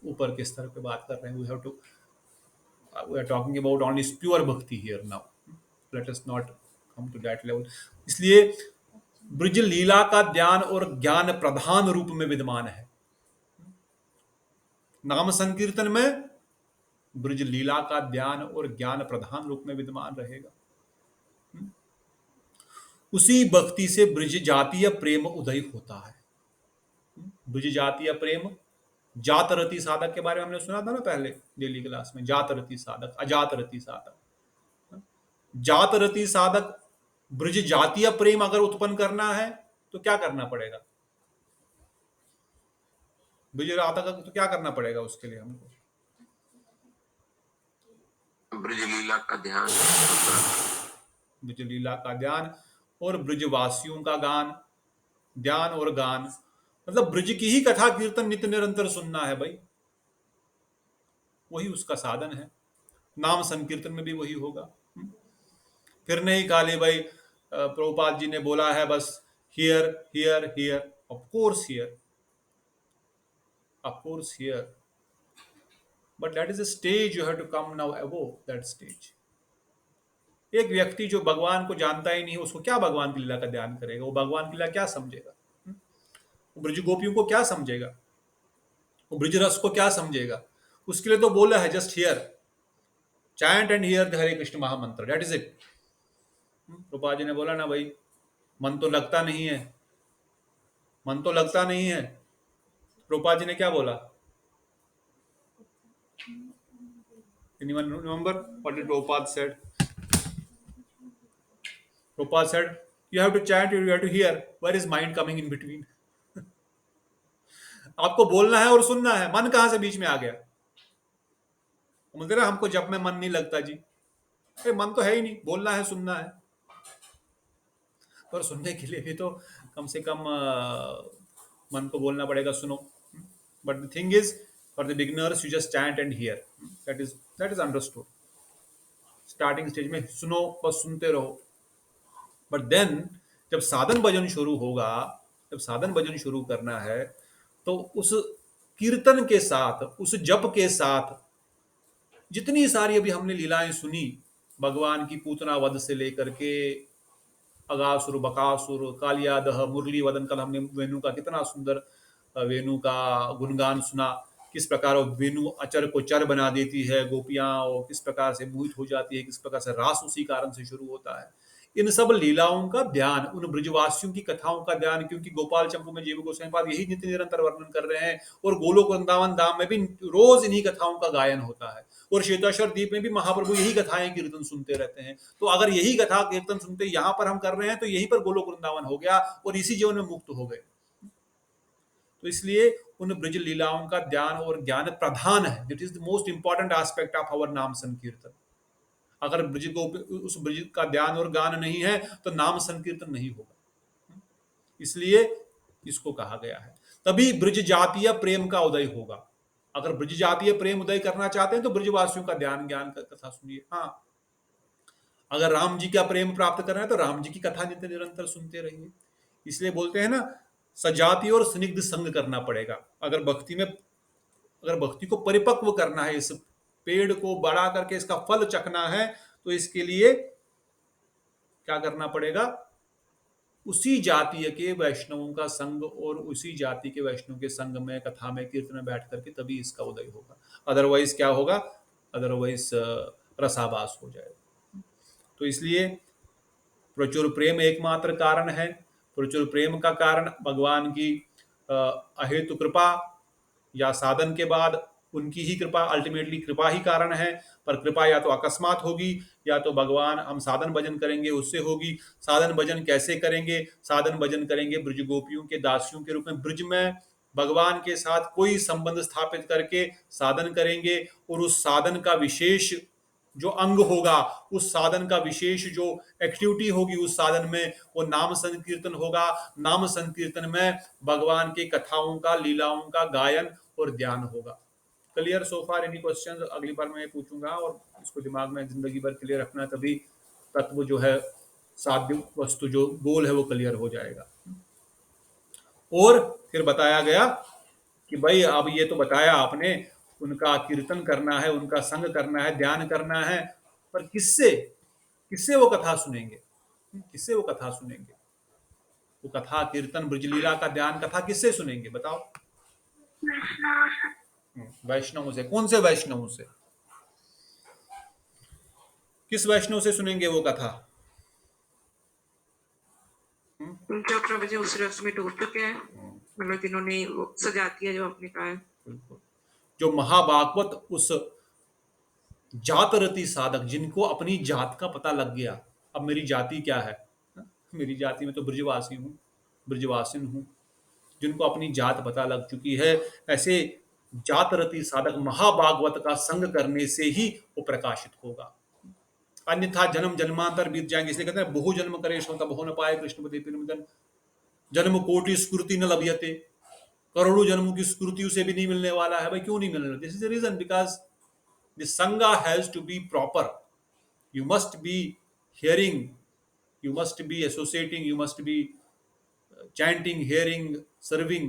ऊपर के स्तर पे बात कर रहे हैं। we are talking about only pure bhakti here now, let us not come to that level। इसलिए ब्रज लीला का ध्यान और ज्ञान प्रधान रूप में विद्यमान है। नाम संकीर्तन में ब्रज लीला का ध्यान और ज्ञान प्रधान रूप में विद्यमान रहेगा। उसी भक्ति से ब्रज जातीय प्रेम उदय होता है। ब्रज जातीय प्रेम, जात रति साधक के बारे में हमने सुना था ना पहले डेली क्लास में, जात रति साधक, अजात रति साधक। जात रति साधक ब्रज जातीय प्रेम अगर उत्पन्न करना है तो क्या करना पड़ेगा, ब्रज राधा का तो क्या करना पड़ेगा उसके लिए हमको? ब्रज लीला का ध्यान ब्रज लीला का ध्यान और ब्रजवासियों का गान, ध्यान और गान, मतलब ब्रज की ही कथा कीर्तन नित्य निरंतर सुनना है भाई, वही उसका साधन है। नाम संकीर्तन में भी वही होगा। फिर नहीं खाली भाई प्रभुपाद जी ने बोला है बस here here here, of course here, of course here, but that is a stage you have to come now above that stage. एक व्यक्ति जो भगवान को जानता ही नहीं, उसको क्या भगवान की लीला का ध्यान करेगा? वो भगवान की लीला क्या समझेगा? वो ब्रज गोपियों को क्या समझेगा? वो ब्रज रस को क्या समझेगा? उसके लिए तो बोला है just hear, chant and hear the Hare Krishna mahamantra, that is it. Rupa ji ने बोला ना भाई, मन तो लगता नहीं है, मन तो लगता नहीं है। रूपा जी ने क्या बोला? Anyone remember what did Prabhupada said? Prabhupada said, you have to chant, you have to hear. Where is mind coming in between? आपको बोलना है और सुनना है, मन कहां से बीच में आ गया? बोलते ना हमको जब में मन नहीं लगता जी, अरे मन तो है ही नहीं, बोलना है सुनना है, पर सुनने के लिए भी तो कम से कम मन को बोलना पड़ेगा, सुनो। But the thing is, for the beginners you just chant and here, that is understood. Starting stage में सुनो, बस सुनते रहो। बट देन जब साधन भजन शुरू होगा, जब साधन भजन शुरू करना है, तो उस कीर्तन के साथ, उस जप के साथ, जितनी सारी अभी हमने लीलाएं सुनी, भगवान की पूतना वध से लेकर के अगासुर, बकासुर, कालियादह, मुरली वदन, कल हमने वेणु का कितना सुंदर वेणु का गुणगान सुना, किस प्रकार वो वेणु अचर को चर बना देती है, गोपियां और किस प्रकार से मोहित हो जाती है, किस प्रकार से रास उसी कारण से शुरू होता है। इन सब लीलाओं का ध्यान, उन ब्रजवासियों की कथाओं का ध्यान, क्योंकि गोपाल चंपू में जीव गोस्वामी पाद यही नित्य निरंतर वर्णन कर रहे हैं, और गोलोक वृंदावन धाम में भी रोज इन्हीं कथाओं का गायन होता है, और श्वेताश्वर द्वीप में भी महाप्रभु यही कथाएं कीर्तन सुनते रहते हैं। तो अगर यही कथा कीर्तन सुनते यहाँ पर हम कर रहे हैं, तो यहीं पर गोलोक वृंदावन हो गया और इसी जीवन में मुक्त हो गए। तो इसलिए उन ब्रज लीलाओं का ध्यान और ज्ञान प्रधान है। That is the most important aspect of our naam sankirtan. अगर ब्रज को, उस ब्रज का ध्यान और गान नहीं है, तो नाम संकीर्तन नहीं होगा। इसलिए इसको कहा गया है। तभी ब्रज जातीय प्रेम का उदय होगा। अगर ब्रज जातीय प्रेम उदय करना चाहते हैं तो ब्रजवासियों का ध्यान ज्ञान का कथा सुनिए। हाँ, अगर राम जी का प्रेम प्राप्त करना है तो राम जी की कथा नित्य निरंतर सुनते रहिए। इसलिए बोलते हैं ना, सजाति और स्निग्ध संग करना पड़ेगा। अगर भक्ति को परिपक्व करना है, इस पेड़ को बड़ा करके इसका फल चखना है, तो इसके लिए क्या करना पड़ेगा? उसी जातीय के वैष्णवों का संग और उसी जाति के वैष्णव के संग में, कथा में, कीर्तन में बैठ करके तभी इसका उदय होगा। अदरवाइज क्या होगा? अदरवाइज रसाभास हो जाएगा। तो इसलिए प्रचुर प्रेम एकमात्र कारण है। प्रचुर प्रेम का कारण भगवान की अहेतु कृपा, या साधन के बाद उनकी ही कृपा, अल्टीमेटली कृपा ही कारण है। पर कृपा या तो अकस्मात होगी, या तो भगवान हम साधन भजन करेंगे उससे होगी। साधन भजन कैसे करेंगे? साधन भजन करेंगे ब्रज गोपियों के दासियों के रूप में, ब्रज में भगवान के साथ कोई संबंध स्थापित करके साधन करेंगे, और उस साधन का विशेष जो अंग होगा, उस साधन का विशेष जो एक्टिविटी होगी उस साधन में, वो नाम संकीर्तन होगा। नाम संकीर्तन में भगवान के कथाओं का, लीलाओं का गायन और ध्यान होगा। Clear so far? Any question? अगली बार मैं पूछूंगा, और इसको दिमाग में जिंदगी भर क्लियर रखना, तभी तत्व जो है, साध्य वस्तु जो गोल है, वो क्लियर हो जाएगा। और फिर बताया गया कि भाई अब ये तो बताया आपने, उनका कीर्तन करना है, उनका संग करना है, ध्यान करना है, पर किससे? किससे वो कथा सुनेंगे? किससे वो कथा सुनेंगे? वो कथा, कीर्तन, ब्रजलीला का ध्यान, कथा किससे सुनेंगे बताओ? वैष्णवों से। कौन से वैष्णवों से? किस वैष्णव से सुनेंगे वो कथा? जो प्रभु जी उस रस में डूब चुके हैं, मतलब जिन्होंने वो सजाती है जो आपने कहा है। बिल्कुल। जो महाभागवत, उस जात रति साधक, जिनको अपनी जात का पता लग गया, अब मेरी जाति क्या है, मेरी जाति में तो ब्रजवासी हूँ, ब्रजवासिन हूँ, जिनको अपनी जात पता लग चुकी है, ऐसे जातरती साधक महाभागवत का संग करने से ही वो प्रकाशित होगा। अन्यथा जन्म जन्मांतर बीत जाएंगे। इसलिए कहते हैं बहु जन्म करे सो तब हो न पाए कृष्णपति प्रेमदन, जन्म कोटि स्कृति न लभ्यते, करोड़ों जन्मों की स्कृतियों से भी नहीं मिलने वाला है। भाई क्यों नहीं मिलने वाला? This is the reason, because the sanga has to be proper. You must be hearing, you must be associating, you must be chanting, hearing, serving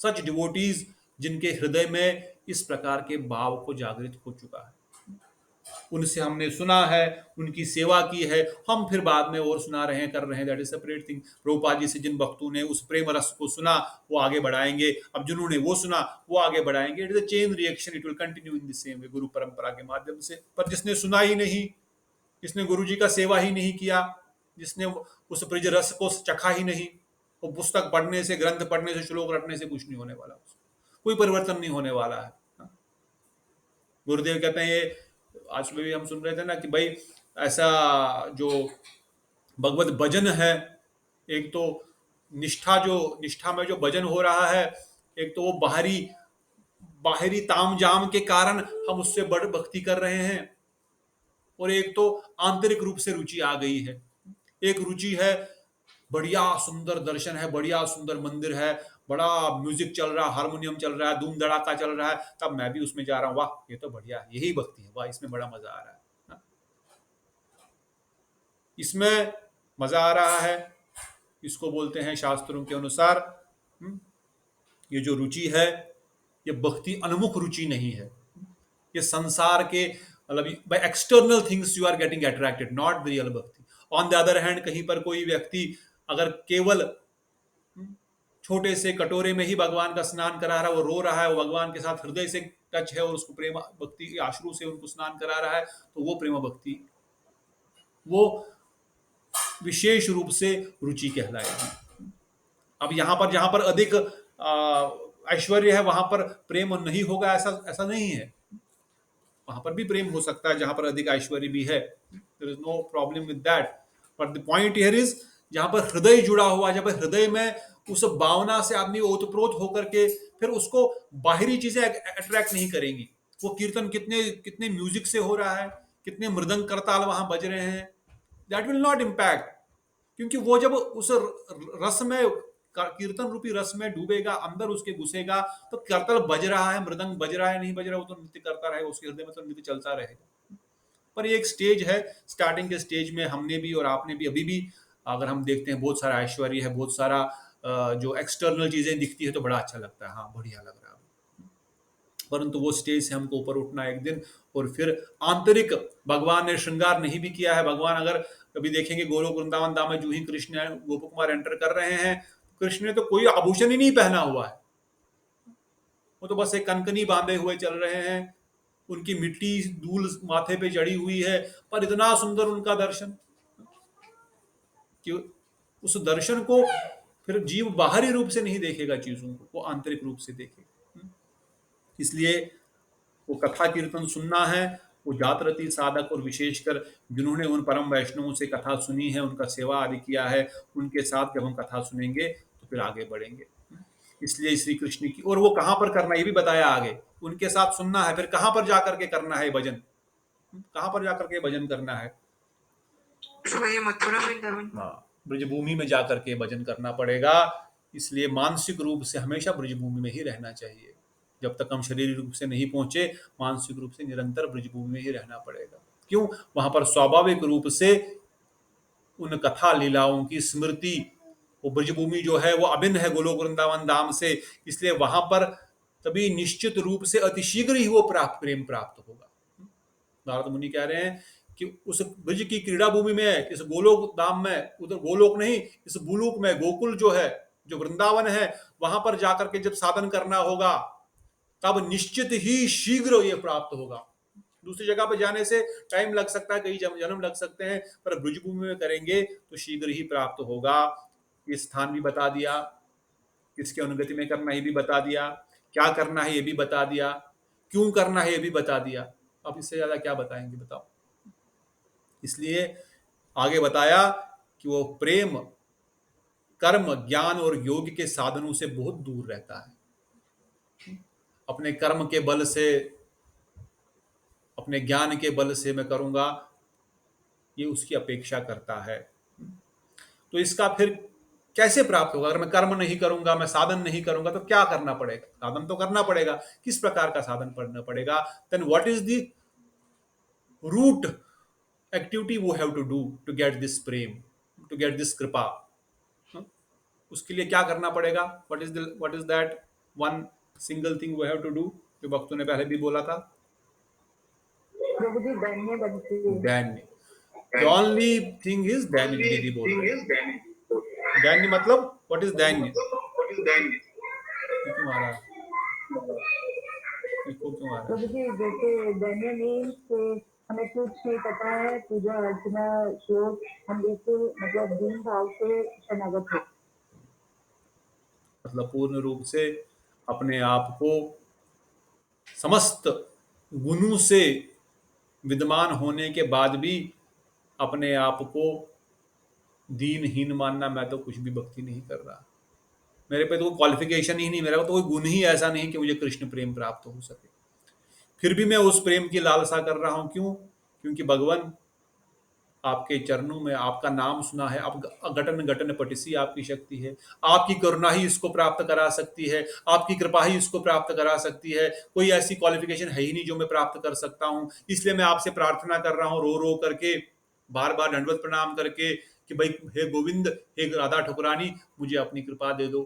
such devotees जिनके हृदय में इस प्रकार के भाव को जागृत हो चुका है। उनसे हमने सुना है, उनकी सेवा की है, हम फिर बाद में और सुना रहे हैं, कर रहे हैं, that is separate thing. Prabhupada ji से जिन भक्तों ने उस प्रेम रस को सुना वो आगे बढ़ाएंगे, अब जिन्होंने वो सुना वो आगे बढ़ाएंगे। It is a chain reaction, it will continue in the same way, गुरु परंपरा के माध्यम से। पर जिसने सुना ही नहीं, जिसने गुरु जी का सेवा ही नहीं किया, जिसने उस ब्रज रस को चखा ही नहीं, वो पुस्तक पढ़ने से, ग्रंथ पढ़ने से, श्लोक रटने से कुछ नहीं होने वाला, कोई परिवर्तन नहीं होने वाला है। गुरुदेव कहते हैं, ये आज सुबह भी हम सुन रहे थे ना कि भाई ऐसा जो भगवत भजन है, एक तो निष्ठा में जो भजन हो रहा है, एक तो वो बाहरी ताम जाम के कारण हम उससे बड़ भक्ति कर रहे हैं, और एक तो आंतरिक रूप से रुचि आ गई है। एक रुचि है, बढ़िया सुंदर दर्शन है, बढ़िया सुंदर मंदिर है, बड़ा म्यूजिक चल रहा है, हारमोनियम चल रहा है, धूम धड़ाका चल रहा है, तब मैं भी उसमें जा रहा हूँ, वाह ये तो बढ़िया है, यही भक्ति है, वाह इसमें बड़ा मजा आ रहा है, इसमें मजा आ रहा है। इसको बोलते हैं शास्त्रों के अनुसार, ये जो रुचि है ये भक्ति अनमुख रुचि नहीं है। ये संसार के मतलब by external things you are getting attracted, not the real bhakti. On the other hand, कहीं पर कोई व्यक्ति अगर केवल छोटे से कटोरे में ही भगवान का स्नान करा रहा है, वो रो रहा है, वो भगवान के साथ हृदय से टच है और उसको प्रेम भक्ति के आश्रू से उनको स्नान करा रहा है, तो वो प्रेम भक्ति, वो विशेष रूप से रुचि कहलाएगी। अब जहां पर अधिक ऐश्वर्य है वहां पर प्रेम नहीं होगा, ऐसा नहीं है। वहां पर भी प्रेम हो सकता है जहां पर अधिक ऐश्वर्य भी है, there is no problem with that. But the point here is, जहां पर हृदय जुड़ा हुआ है, जहां पर हृदय में उस भावना से आदमी ओतप्रोत होकर के, फिर उसको बाहरी चीजें अट्रैक्ट नहीं करेंगी। वो कीर्तन कितने म्यूजिक से हो रहा है, कितने मृदंग करताल वहां बज रहे हैं, दैट विल नॉट इम्पैक्ट। क्योंकि वो जब उस रस में, कीर्तन रूपी रस में डूबेगा, अंदर उसके घुसेगा, तो करतल बज रहा है, मृदंग बज रहा है, नहीं बज रहा, वो तो नृत्य करता रहेगा, उसके हृदय में तो नृत्य चलता रहेगा। पर ये एक स्टेज है, स्टार्टिंग के स्टेज में हमने भी और आपने भी, अभी भी अगर हम देखते हैं बहुत सारा ऐश्वर्य है, बहुत सारा जो एक्सटर्नल चीजें दिखती है तो बड़ा अच्छा लगता है, हाँ बढ़िया लग रहा है। परंतु वो स्टेज से हमको ऊपर उठना एक दिन, और फिर आंतरिक भगवान ने श्रृंगार नहीं भी किया है। भगवान अगर कभी देखेंगे गोलोक वृंदावन धाम में जो ही कृष्ण गोप कुमार एंटर कर रहे हैं, कृष्ण ने तो कोई आभूषण ही नहीं पहना हुआ है, वो तो बस एक कनकनी बांधे हुए चल रहे हैं, उनकी मिट्टी धूल माथे पे जड़ी हुई है, पर इतना सुंदर उनका दर्शन कि उस दर्शन को फिर जीव बाहरी रूप से नहीं देखेगा चीजों को, वो आंतरिक रूप से देखेगा। इसलिए वो कथा कीर्तन सुनना है, वो जातरती साधक और विशेषकर जिन्होंने उन परम वैष्णवों से कथा सुनी है, उनका सेवा आदि किया है, उनके साथ जब हम कथा सुनेंगे तो फिर आगे बढ़ेंगे। इसलिए श्री कृष्ण की, और वो कहाँ पर करना ये भी बताया आगे, उनके साथ सुनना है, फिर कहाँ पर जाकर के करना है भजन, कहाँ पर जाकर के भजन करना है, ये मथुरा में, ब्रजभूमि में जाकर के भजन करना पड़ेगा। इसलिए मानसिक रूप से हमेशा ब्रजभूमि में ही रहना चाहिए। जब तक हम शरीर रूप से नहीं पहुंचे, मानसिक रूप से निरंतर ब्रजभूमि में ही रहना पड़ेगा। क्यों? वहां पर स्वाभाविक रूप से उन कथा लीलाओं की स्मृति, वो ब्रजभूमि जो है वो अभिन्न है गोलोक वृंदावन धाम से, इसलिए वहां पर तभी निश्चित रूप से अतिशीघ्र ही वो प्रेम प्राप्त होगा। नारद मुनि कह रहे हैं कि उस ब्रज की क्रीड़ा भूमि में, इस गोलोक धाम में, उधर गोलोक नहीं, इस भूलोक में, गोकुल जो है, जो वृंदावन है, वहां पर जाकर के जब साधन करना होगा तब निश्चित ही शीघ्र ये प्राप्त होगा। दूसरी जगह पर जाने से टाइम लग सकता है, कई जन्म लग सकते हैं, पर ब्रजभूमि में करेंगे तो शीघ्र ही प्राप्त होगा। ये स्थान भी बता दिया, किसके अनुगति में करना ये भी बता दिया, क्या करना है ये भी बता दिया, क्यों करना है ये भी बता दिया। अब इससे ज्यादा क्या बताएंगे, बताओ। इसलिए आगे बताया कि वो प्रेम कर्म, ज्ञान और योग के साधनों से बहुत दूर रहता है। अपने कर्म के बल से, अपने ज्ञान के बल से मैं करूंगा, ये उसकी अपेक्षा करता है। तो इसका फिर कैसे प्राप्त होगा? अगर मैं कर्म नहीं करूंगा, मैं साधन नहीं करूंगा, तो क्या करना पड़ेगा? साधन तो करना पड़ेगा। किस प्रकार का साधन करना पड़ेगा? Then what is the root activity वो have to do to get this prem, to get this kripa? उसके लिए क्या करना पड़ेगा? What is that one single thing we have to do, जो भक्तों ने पहले भी बोला था? प्रभु जी दैन्य बनती है। दैन्य। द ओनली थिंग इज दैन्य, जो दीदी बोल रहे हैं। दैन्य मतलब व्हाट इज दैन्य? ये क्यों आ रहा है? ये क्यों आ रहा प्रभु है? जी जैसे दैन्य मीन्स हमें कुछ नहीं पता है, पूजा अर्चना श्लोक हम बिल्कुल मतलब दीन भाव से शरणागत हो। मतलब पूर्ण रूप से अपने आप को समस्त गुणों से विद्यमान होने के बाद भी अपने आप को दीनहीन मानना, मैं तो कुछ भी भक्ति नहीं कर रहा, मेरे पे तो कोई क्वालिफिकेशन ही नहीं, मेरा तो कोई गुण ही ऐसा नहीं कि मुझे कृष्ण प्रेम प्राप्त हो सके, फिर भी मैं उस प्रेम की लालसा कर रहा हूं। क्यों? क्योंकि भगवान आपके चरणों में आपका नाम सुना है, आप घटन घटन पटिसी आपकी शक्ति है, आपकी करुणा ही इसको प्राप्त करा सकती है, आपकी कृपा ही इसको प्राप्त करा सकती है, कोई ऐसी क्वालिफिकेशन है ही नहीं जो मैं प्राप्त कर सकता हूं। इसलिए मैं आपसे प्रार्थना कर रहा हूं, रो रो करके, बार बार दंडवत प्रणाम करके, कि भाई हे गोविंद, हे राधा ठकुरानी, मुझे अपनी कृपा दे दो।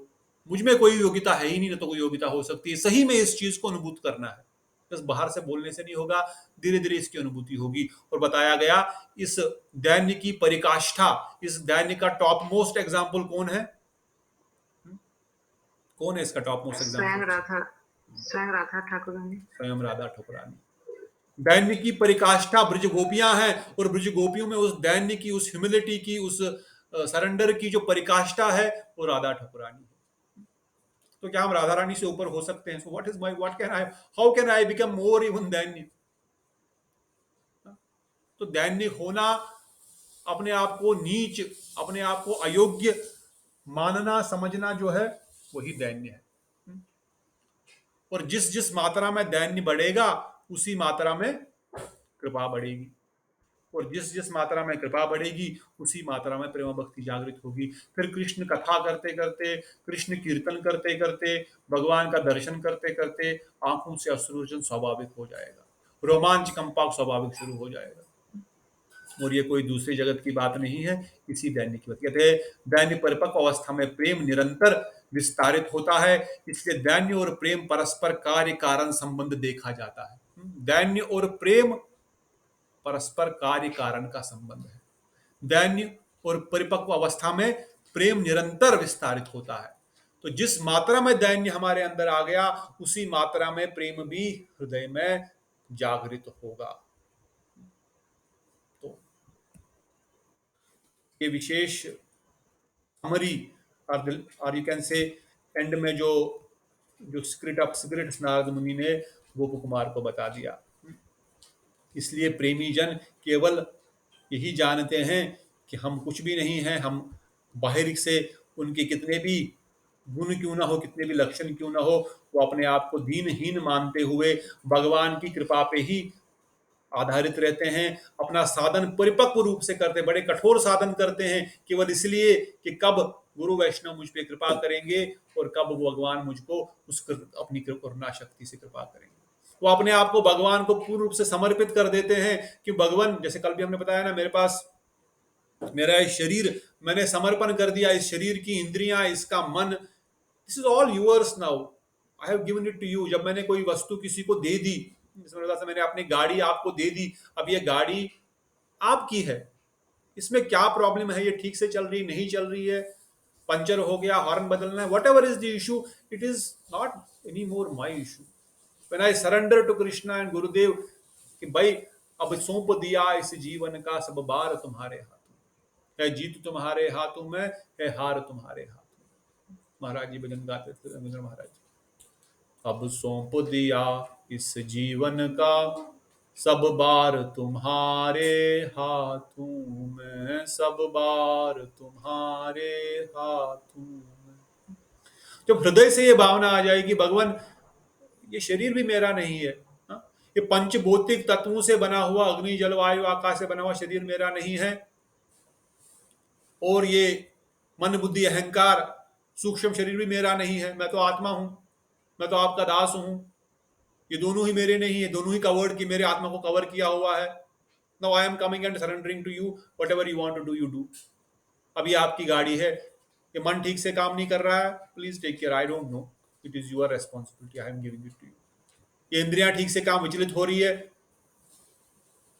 मुझ में कोई योग्यता है ही नहीं, ना तो कोई योग्यता हो सकती है। सही में इस चीज को अनुभूत करना है, बस बाहर से बोलने से नहीं होगा, धीरे धीरे इसकी अनुभूति होगी। और बताया गया इस दैन्य की परिकाष्ठा, इस दैन्य का टॉप मोस्ट एग्जाम्पल कौन है? कौन है इसका टॉप मोस्ट एग्जाम्पल? स्वयं राधा ठाकुरानी। स्वयं राधा ठकुरानी। दैन्य की परिकाष्ठा ब्रज गोपियां हैं, और ब्रज गोपियों में उस दैन्य की, उस ह्यूमिलिटी की, उस सरेंडर की जो परिकाष्ठा है, वो राधा ठकुरानी है। तो क्या हम राधा रानी से ऊपर हो सकते हैं? So what is my, what can I, how can I become more even dainya? तो दैन्य होना, अपने आप को नीच, अपने आप को अयोग्य मानना, समझना जो है, वही दैन्य है। और जिस जिस मात्रा में दैन्य बढ़ेगा, उसी मात्रा में कृपा बढ़ेगी, और जिस जिस मात्रा में कृपा बढ़ेगी, उसी मात्रा में प्रेम भक्ति जागृत होगी। फिर कृष्ण कथा करते करते, कृष्ण कीर्तन करते करते, भगवान का दर्शन करते करते, आंखों से अश्रुजन स्वाभाविक हो जाएगा, रोमांच कंपाक स्वाभाविक शुरू हो जाएगा। और ये कोई दूसरी जगत की बात नहीं है, इसी दैन्य की बात कहते हैं। दैन्य परिपक्व अवस्था में प्रेम निरंतर विस्तारित होता है, इसलिए दैन्य और प्रेम परस्पर कार्य कारण संबंध देखा जाता है। दैन्य और प्रेम परस्पर कार्य कारण का संबंध है। दैन्य और परिपक्व अवस्था में प्रेम निरंतर विस्तारित होता है। तो जिस मात्रा में दैन्य हमारे अंदर आ गया, उसी मात्रा में प्रेम भी हृदय में जागृत होगा। तो ये विशेष समरी, और यू कैन से एंड में जो जो सीक्रेट ऑफ सीक्रेट्स नारद मुनि ने गोप कुमार को बता दिया। इसलिए प्रेमी जन केवल यही जानते हैं कि हम कुछ भी नहीं हैं, हम बाहर से उनके कितने भी गुण क्यों ना हो, कितने भी लक्षण क्यों ना हो, वो अपने आप को दीनहीन मानते हुए भगवान की कृपा पे ही आधारित रहते हैं। अपना साधन परिपक्व रूप से करते, बड़े कठोर साधन करते हैं, केवल इसलिए कि कब गुरु वैष्णव मुझ पे कृपा करेंगे, और कब वो भगवान मुझको उस अपनी करुणा शक्ति से कृपा करेंगे। वो अपने आप को भगवान को पूर्ण रूप से समर्पित कर देते हैं कि भगवान, जैसे कल भी हमने बताया ना, मेरे पास मेरा ये शरीर मैंने समर्पण कर दिया, इस शरीर की इंद्रियां, इसका मन, this is all yours now, I have given it to you. जब मैंने कोई वस्तु किसी को दे दी, मैंने अपनी गाड़ी आपको दे दी, अब ये गाड़ी आपकी है, इसमें क्या प्रॉब्लम है? ये ठीक से चल रही, नहीं चल रही है, पंचर हो गया, हॉर्न बदलना है, whatever is the issue, it is not any more my issue. When I surrender to Krishna and Gurudev कि भाई अब सौंप दिया इस जीवन का सब बार तुम्हारे हाथों में, है जीत तुम्हारे हाथों में, है हार तुम्हारे हाथों में। महाराज जी भजन गाते थे, रविंद्र महाराज जी। अब सौंप दिया इस जीवन का सब बार तुम्हारे हाथों में, सब बार तुम्हारे हाथों में। जब हृदय से ये भावना आ जाएगी भगवान ये शरीर भी मेरा नहीं है, हाँ? ये पंचभौतिक तत्वों से बना हुआ अग्नि जल वायु आकाश से बना हुआ शरीर मेरा नहीं है, और ये मन बुद्धि अहंकार सूक्ष्म शरीर भी मेरा नहीं है, मैं तो आत्मा हूं, मैं तो आपका दास हूं, ये दोनों ही मेरे नहीं है, दोनों ही कवर्ड की मेरे आत्मा को कवर किया हुआ है। Now I am coming and surrendering to you, whatever you want to do you do. अब ये आपकी गाड़ी है, ये मन ठीक से काम नहीं कर रहा है, please take care, I don't know, it is your responsibility, I am giving it to you. ये इंद्रियां ठीक से काम विचलित हो रही है,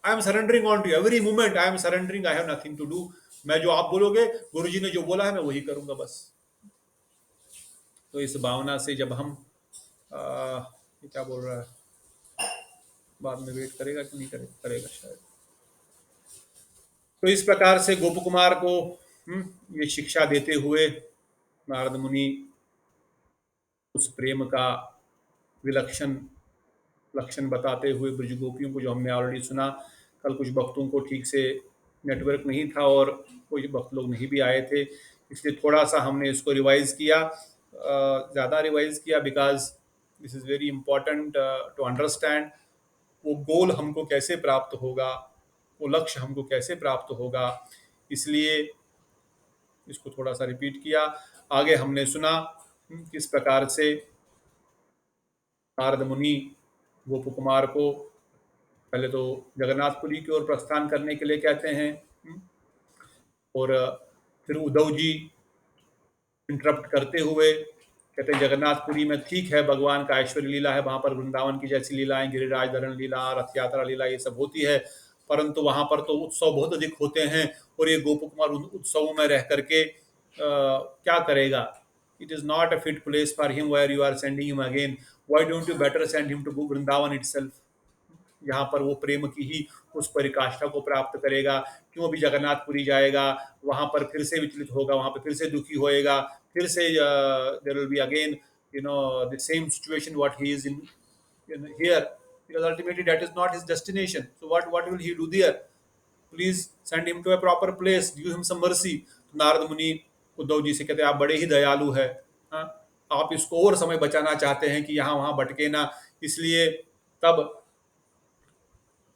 I am surrendering on to every moment, I am surrendering, I have nothing to do. मैं जो आप बोलोगे, गुरुजी ने जो बोला है मैं वही करूंगा बस। तो इस भावना से जब हम ये क्या बोल रहा है, बाद में वेट करेगा कि नहीं करेगा, करेगा शायद। तो इस प्रकार से गोप कुमार को ये शिक्षा देते हुए नारद मुनि उस प्रेम का विलक्षण लक्षण बताते हुए ब्रज गोपियों को, जो हमने ऑलरेडी सुना, कल कुछ भक्तों को ठीक से नेटवर्क नहीं था और कुछ भक्त लोग नहीं भी आए थे, इसलिए थोड़ा सा हमने इसको रिवाइज किया, ज़्यादा रिवाइज किया, because this is very important to understand वो गोल हमको कैसे प्राप्त होगा, वो लक्ष्य हमको कैसे प्राप्त होगा, इसलिए इसको थोड़ा सा रिपीट किया। आगे हमने सुना किस प्रकार से नारद मुनि गोप कुमार को पहले तो जगन्नाथपुरी की ओर प्रस्थान करने के लिए कहते हैं, और फिर उद्धव जी इंटरप्ट करते हुए कहते हैं जगन्नाथपुरी में ठीक है भगवान का ऐश्वर्य लीला है, वहां पर वृंदावन की जैसी लीलाएं, गिरिराज धरण लीला, रथ यात्रा लीला, ये सब होती है, परंतु वहां पर तो उत्सव बहुत अधिक होते हैं, और ये गोप कुमार उन उत्सवों में रह करके क्या करेगा। It is not a fit place for him where you are sending him again, why don't you better send him to Vrindavan itself, यहाँ पर वो प्रेम की ही उस परिकाष्ठा को प्राप्त करेगा। क्यों अभी जगन्नाथपुरी जाएगा, वहां पर फिर से विचलित होगा, वहां पर फिर से दुखी होएगा, फिर से there will be again the same situation what he is in here, because ultimately that is not his destination, so what will he do there, please send him to a proper place, give him some mercy। तो नारद मुनि उद्धव जी से कहते हैं आप बड़े ही दयालु है, हाँ? आप इसको और समय बचाना चाहते हैं कि यहाँ वहां भटके ना, इसलिए तब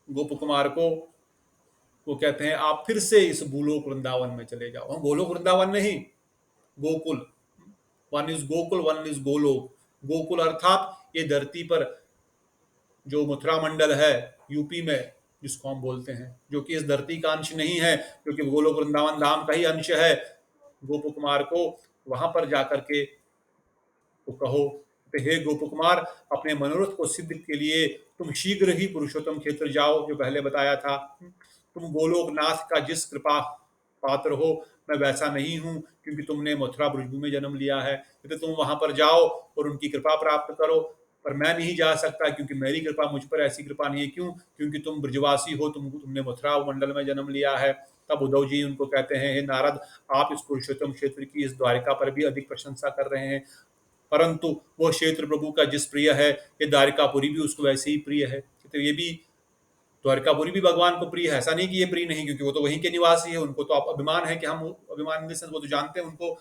गोप कुमार को वो कहते हैं आप फिर से इस भूलोक वृंदावन में चले जाओ। हम गोलोक वृंदावन नहीं, Gokul, one is Gokul one is Golok. Gokul अर्थात ये धरती पर जो मथुरा मंडल है यूपी में, जिसको हम बोलते हैं, जो कि इस धरती का अंश नहीं है, जो कि गोलोक वृंदावन धाम का ही अंश है। गोप कुमार को वहां पर जाकर के तो कहो, हे गोप कुमार, अपने मनोरथ को सिद्ध के लिए तुम शीघ्र ही पुरुषोत्तम क्षेत्र जाओ, जो पहले बताया था। तुम गोलोकनाथ का जिस कृपा पात्र हो, मैं वैसा नहीं हूँ, क्योंकि तुमने मथुरा ब्रजभूमि में जन्म लिया है, तो तुम वहां पर जाओ और उनकी कृपा प्राप्त करो, पर मैं नहीं जा सकता, क्योंकि मेरी कृपा, मुझ पर ऐसी कृपा नहीं है। क्यों? क्योंकि तुम ब्रजवासी हो, तुमने मथुरा मंडल में जन्म लिया है। तब उद्धव जी उनको कहते हैं, हे नारद, आप इस पुरुषोत्तम क्षेत्र की, इस द्वारिका पर भी अधिक प्रशंसा कर रहे हैं, परंतु वो क्षेत्र प्रभु का जिस प्रिय है, ये द्वारिकापुरी भी उसको वैसे ही प्रिय है। तो ये भी द्वारिकापुरी भी भगवान को प्रिय है, ऐसा नहीं कि ये प्रिय नहीं, क्योंकि वो तो वहीं के निवासी है, उनको तो आप अभिमान है कि हम अभिमान, वो तो जानते हैं उनको,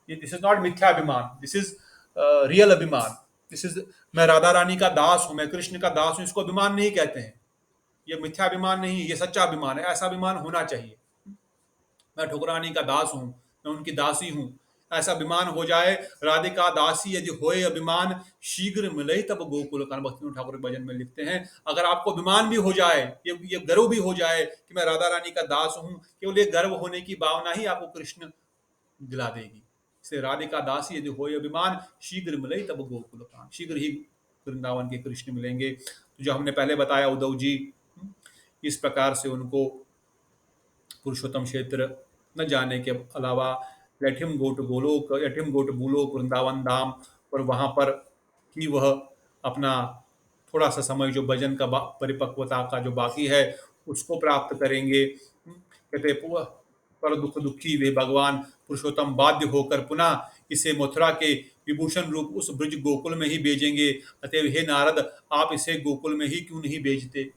ये दिस इज नॉट मिथ्या अभिमान, दिस इज रियल अभिमान, दिस इज मैं राधा रानी का दास हूं, मैं कृष्ण का दास हूं, इसको अभिमान नहीं कहते हैं, ये मिथ्या अभिमान नहीं, ये सच्चा अभिमान है, ऐसा अभिमान होना चाहिए। मैं ठकुरानी का दास हूं, मैं उनकी दासी हूं, ऐसा अभिमान हो जाए। राधिका दासी यदि होए अभिमान, शीघ्र मिले तब गोकुल कान, भक्ति ठाकुर भजन में लिखते हैं। अगर आपको अभिमान भी हो जाए, ये गर्व भी हो जाए कि मैं राधा रानी का दास हूं, केवल ये गर्व होने की भावना ही आपको कृष्ण दिला देगी। इसे राधिका दासी यदि होए अभिमान, शीघ्र मिले तब गोकुल कान, शीघ्र ही वृंदावन के कृष्ण मिलेंगे। तो जो हमने पहले बताया, उद्धव जी इस प्रकार से उनको पुरुषोत्तम क्षेत्र न जाने के अलावा let him go to Goloka, let him go to Bhuloka Vrindavan Dham, और वहां पर ही वह अपना थोड़ा सा समय जो भजन का परिपक्वता का जो बाकी है उसको प्राप्त करेंगे। कहते पर दुख दुखी वे भगवान पुरुषोत्तम बाध्य होकर पुनः इसे मथुरा के विभूषण रूप उस ब्रज गोकुल में ही भेजेंगे। अतएव हे नारद, आप इसे गोकुल में ही क्यों नहीं भेजते?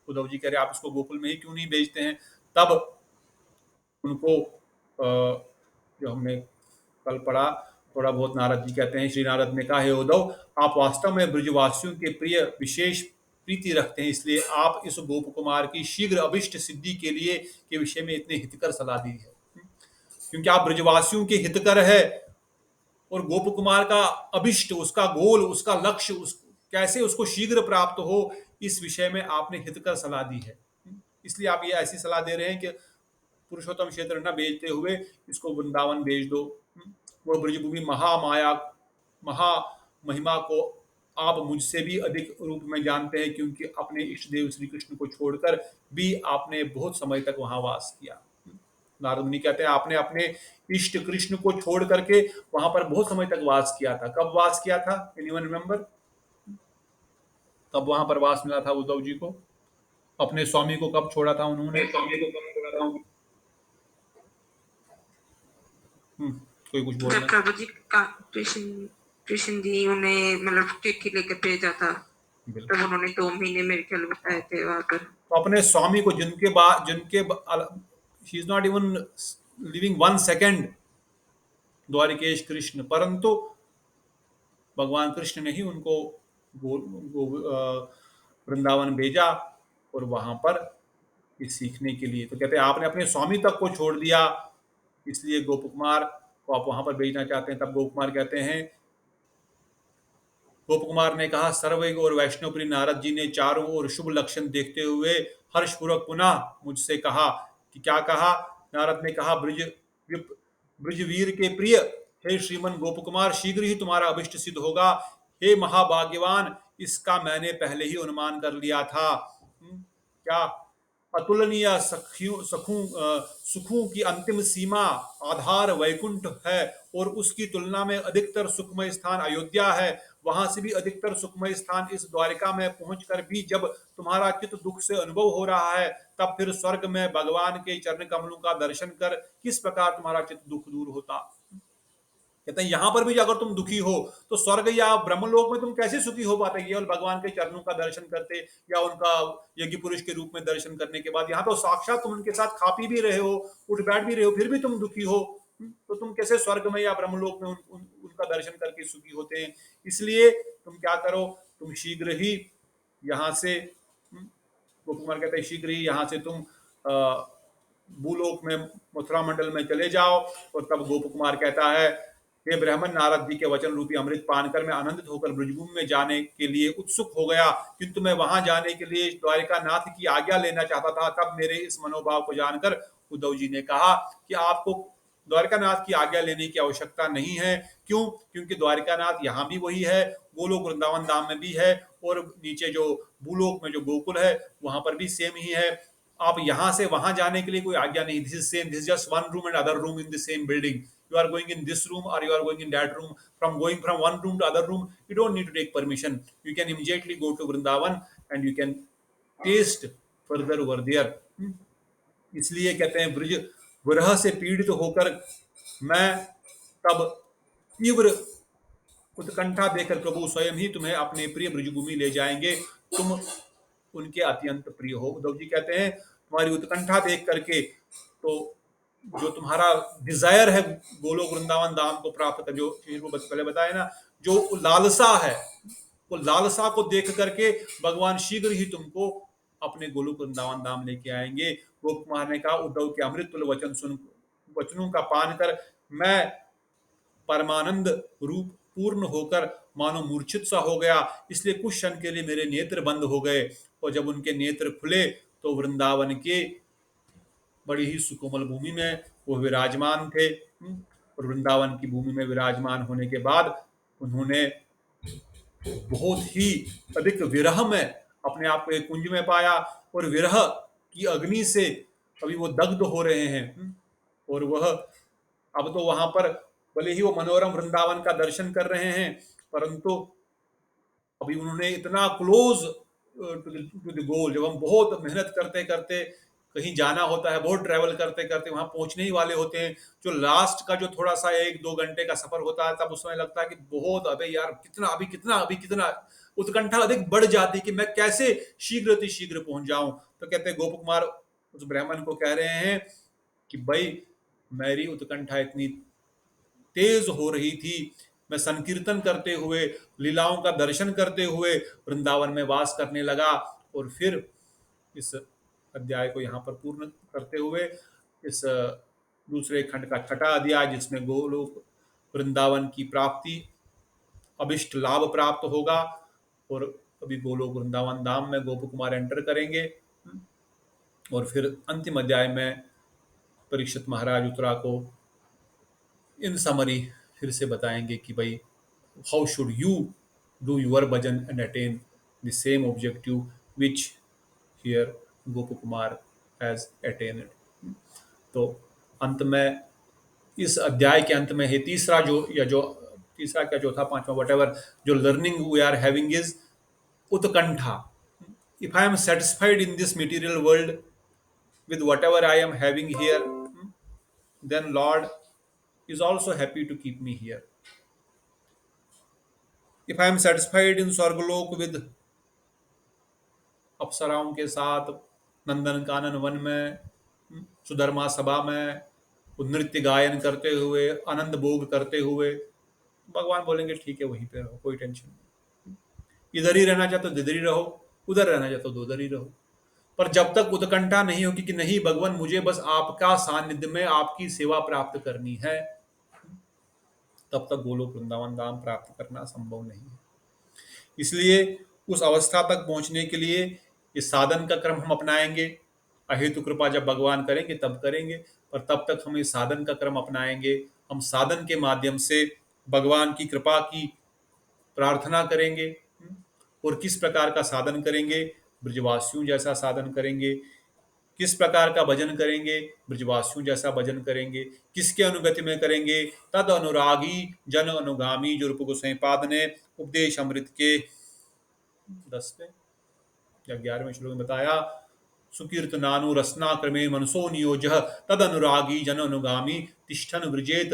उद्धव जी कह रहे आप इसको गोकुल में ही क्यों नहीं भेजते हैं। तब उनको जो हमने कल पढ़ा थोड़ा बहुत, नारद जी कहते हैं, श्री नारद ने कहा, हे उद्धव, आप वास्तव में ब्रजवासियों के प्रिय विशेष प्रीति रखते हैं, इसलिए आप इस गोप कुमार की शीघ्र अभिष्ट सिद्धि के लिए के विषय में इतने हितकर सलाह दी है, क्योंकि आप ब्रजवासियों के हितकर है और गोप कुमार का अभिष्ट, उसका गोल, उसका लक्ष्य, कैसे उसको शीघ्र प्राप्त हो, इस विषय में आपने हितकर सलाह दी है। इसलिए आप ये ऐसी सलाह दे रहे हैं कि पुरुषोत्तम क्षेत्र न भेजते हुए इसको वृंदावन भेज दो। वो ब्रजभूमि महामाया, महा महिमा को आप मुझसे भी अधिक रूप में जानते हैं, क्योंकि अपने इष्ट देव श्री कृष्ण को छोड़कर भी आपने बहुत समय तक वहां वास किया। नारद मुनि कहते हैं आपने अपने इष्ट कृष्ण को छोड़ करके वहां पर बहुत समय तक वास किया था। कब वास किया था? Anyone remember? कब वहां पर वास मिला था उद्धव जी को? अपने स्वामी को कब छोड़ा था उन्होंने? स्वामी को कब छोड़ा था? कोई कुछ बोल जब रहा है? प्रभु जी का कृष्ण कृष्ण जी उन्हें मतलब चिट्ठी लेकर भेजा था, बिल्कुल। तब उन्होंने 2 महीने मेरे ख्याल बताए थे वहां पर। तो अपने स्वामी को जिनके he is not even living 1 second, Dwarikesh Krishna, परंतु भगवान कृष्ण ने ही उनको वृंदावन भेजा और वहां पर ये सीखने के लिए। तो कहते हैं आपने अपने स्वामी तक को छोड़ दिया, इसलिए गोप कुमार को आप वहां पर भेजना चाहते हैं। तब गोप कुमार कहते हैं, गोप कुमार ने कहा, सर्वज्ञ और वैष्णवप्रिय नारद जी ने चारों ओर शुभ लक्षण देखते हुए हर्षपूर्वक पुनः मुझसे कहा कि क्या कहा? नारद ने कहा, ब्रजवीर के प्रिय, हे श्रीमन गोप कुमार, शीघ्र ही तुम्हारा अभिष्ट सिद्ध होगा। हे महाभाग्यवान, इसका मैंने पहले ही अनुमान कर लिया था। क्या? अतुलनीय सुखों की अंतिम सीमा आधार वैकुंठ है और उसकी तुलना में अधिकतर सुखमय स्थान अयोध्या है। वहां से भी अधिकतर सुखमय स्थान इस द्वारिका में पहुंचकर भी जब तुम्हारा चित्त दुख से अनुभव हो रहा है, तब फिर स्वर्ग में भगवान के चरण कमलों का दर्शन कर किस प्रकार तुम्हारा चित्त दुख दूर होता। कहते हैं यहां पर भी अगर तुम दुखी हो तो स्वर्ग या ब्रह्मलोक में तुम कैसे सुखी हो पाते? केवल भगवान के चरणों का दर्शन करते या उनका यज्ञ पुरुष के रूप में दर्शन करने के बाद। यहाँ तो साक्षात तुम उनके साथ खा पी भी रहे हो, उठ बैठ भी रहे हो, फिर भी तुम दुखी हो। तो तुम कैसे स्वर्ग में या ब्रह्मलोक में उनका दर्शन करके सुखी होते हैं? इसलिए तुम क्या करो, तुम शीघ्र ही यहाँ से, गोप कुमार कहते हैं शीघ्र ही यहाँ से तुम भूलोक में, मथुरा मंडल में चले जाओ। और तब गोप कुमार कहता है, हे ब्राह्मण, नारद जी के वचन रूपी अमृत पान कर मैं आनंदित होकर ब्रजभूमि में जाने के लिए उत्सुक हो गया, किंतु मैं वहां जाने के लिए द्वारिका नाथ की आज्ञा लेना चाहता था। तब मेरे इस मनोभाव को जानकर उद्धव जी ने कहा कि आपको द्वारिका नाथ की आज्ञा लेने की आवश्यकता नहीं है। क्यों? क्योंकि द्वारिका नाथ यहाँ भी वही है, गोलोक वृंदावन धाम में भी है, और नीचे जो भूलोक में जो गोकुल है वहां पर भी सेम ही है। आप यहाँ से वहां जाने के लिए कोई आज्ञा नहीं। This is same, this is just one room and other room in the same building. You are going in this room or you are going in that room. From going from one room to other room, you don't need to take permission. You can immediately go to Vrindavan and you can taste further over there. इसलिए कहते हैं ब्रज विरह से पीड़ित होकर मैं तब तीव्र उत्कंठा देकर प्रभु स्वयं ही तुम्हें अपने प्रिय ब्रजभूमि ले जाएंगे, तुम उनके अत्यंत प्रिय हो। उद्धव जी कहते हैं तुम्हारी उत्कंठा देख करके, तो जो तुम्हारा डिजायर है गोलोक वृंदावन धाम को प्राप्त कर, जो पहले बताया ना, जो लालसा है, वो लालसा को देख करके भगवान शीघ्र ही तुमको अपने गोलोक वृंदावन धाम लेके आएंगे। गोप कुमार ने कहा, उद्धव के अमृत तुल्य वचनों का पान कर मैं परमानंद रूप पूर्ण होकर मानो मूर्छित सा हो गया, इसलिए कुछ क्षण के लिए मेरे नेत्र बंद हो गए, और जब उनके नेत्र खुले तो वृंदावन के बड़ी ही सुकोमल भूमि में वो विराजमान थे। और वृंदावन की भूमि में विराजमान होने के बाद उन्होंने बहुत ही अधिक विरह में अपने आप को एक कुंज में पाया, और विरह की अग्नि से अभी वो दग्ध हो रहे हैं। और वह अब तो वहां पर भले ही वो मनोरम वृंदावन का दर्शन कर रहे हैं, परंतु अभी उन्होंने इतना क्लोज टू द गोल, जब हम बहुत मेहनत करते करते कहीं जाना होता है, बहुत ट्रैवल करते करते वहां पहुंचने ही वाले होते हैं, जो लास्ट का जो थोड़ा सा 1-2 घंटे का सफर होता है, तब उसमें लगता है कि बहुत, अबे यार कितना, अभी कितना, अभी कितना, उत्कंठा अधिक बढ़ जाती कि मैं कैसे शीघ्र अति शीघ्र पहुंच जाऊं। तो कहते हैं गोप कुमार उस ब्राह्मण को कह रहे हैं कि भाई मेरी उत्कंठा इतनी तेज हो रही थी, मैं संकीर्तन करते हुए, लीलाओं का दर्शन करते हुए वृंदावन में वास करने लगा। और फिर इस अध्याय को यहाँ पर पूर्ण करते हुए इस दूसरे खंड का छठा अध्याय, जिसमें गोलोक वृंदावन की प्राप्ति, अभिष्ट लाभ प्राप्त होगा। और अभी गोलोक वृंदावन धाम में गोप कुमार एंटर करेंगे। और फिर अंतिम अध्याय में परीक्षित महाराज उत्तरा को इन समरी फिर से बताएंगे कि भाई how should you do your bhajan and attain the same objective which here Gop Kumar has attained. तो अंत में इस अध्याय के अंत में है तीसरा जो या जो तीसरा क्या चौथा पांचवा वटेवर जो learning we are having is utkantha. If I am satisfied in this material world with whatever I am having here, then Lord is also happy to keep me here. If I am satisfied in Swargalok with अप्सराओं के साथ Nandan Kanan one में, सुधर्मा सभा में नृत्य गायन करते हुए, आनंद भोग करते हुए, भगवान बोलेंगे ठीक है वहीं पे रहो, कोई टेंशन नहीं। इधर ही रहना चाहते तो इधर ही रहो, उधर रहना चाहते तो उधर ही रहो। पर जब तक उत्कंठा नहीं होगी कि नहीं भगवान मुझे बस आपका सानिध्य में आपकी सेवा प्राप्त करनी है, तब तक गोलोक वृंदावन धाम प्राप्त करना संभव नहीं है। इसलिए उस अवस्था तक पहुंचने के लिए इस साधन का क्रम हम अपनाएंगे। अहेतु कृपा जब भगवान करेंगे तब करेंगे, पर तब तक हम इस साधन का क्रम अपनाएंगे। हम साधन के माध्यम से भगवान की कृपा की प्रार्थना करेंगे। और किस प्रकार का साधन करेंगे? ब्रजवासियों जैसा साधन करेंगे। किस प्रकार का भजन करेंगे? ब्रजवासियों जैसा भजन करेंगे। किसके अनुगति में करेंगे? तद अनुरागी जन अनुगामी, जो रूप गोसाई पाद ने उपदेश अमृत के 10वें या 11वें श्लोक में बताया। सुकीर्तनानु रसना क्रमे मनसो नियोज तद अनुरागी जन अनुगामी तिष्ठन व्रजेत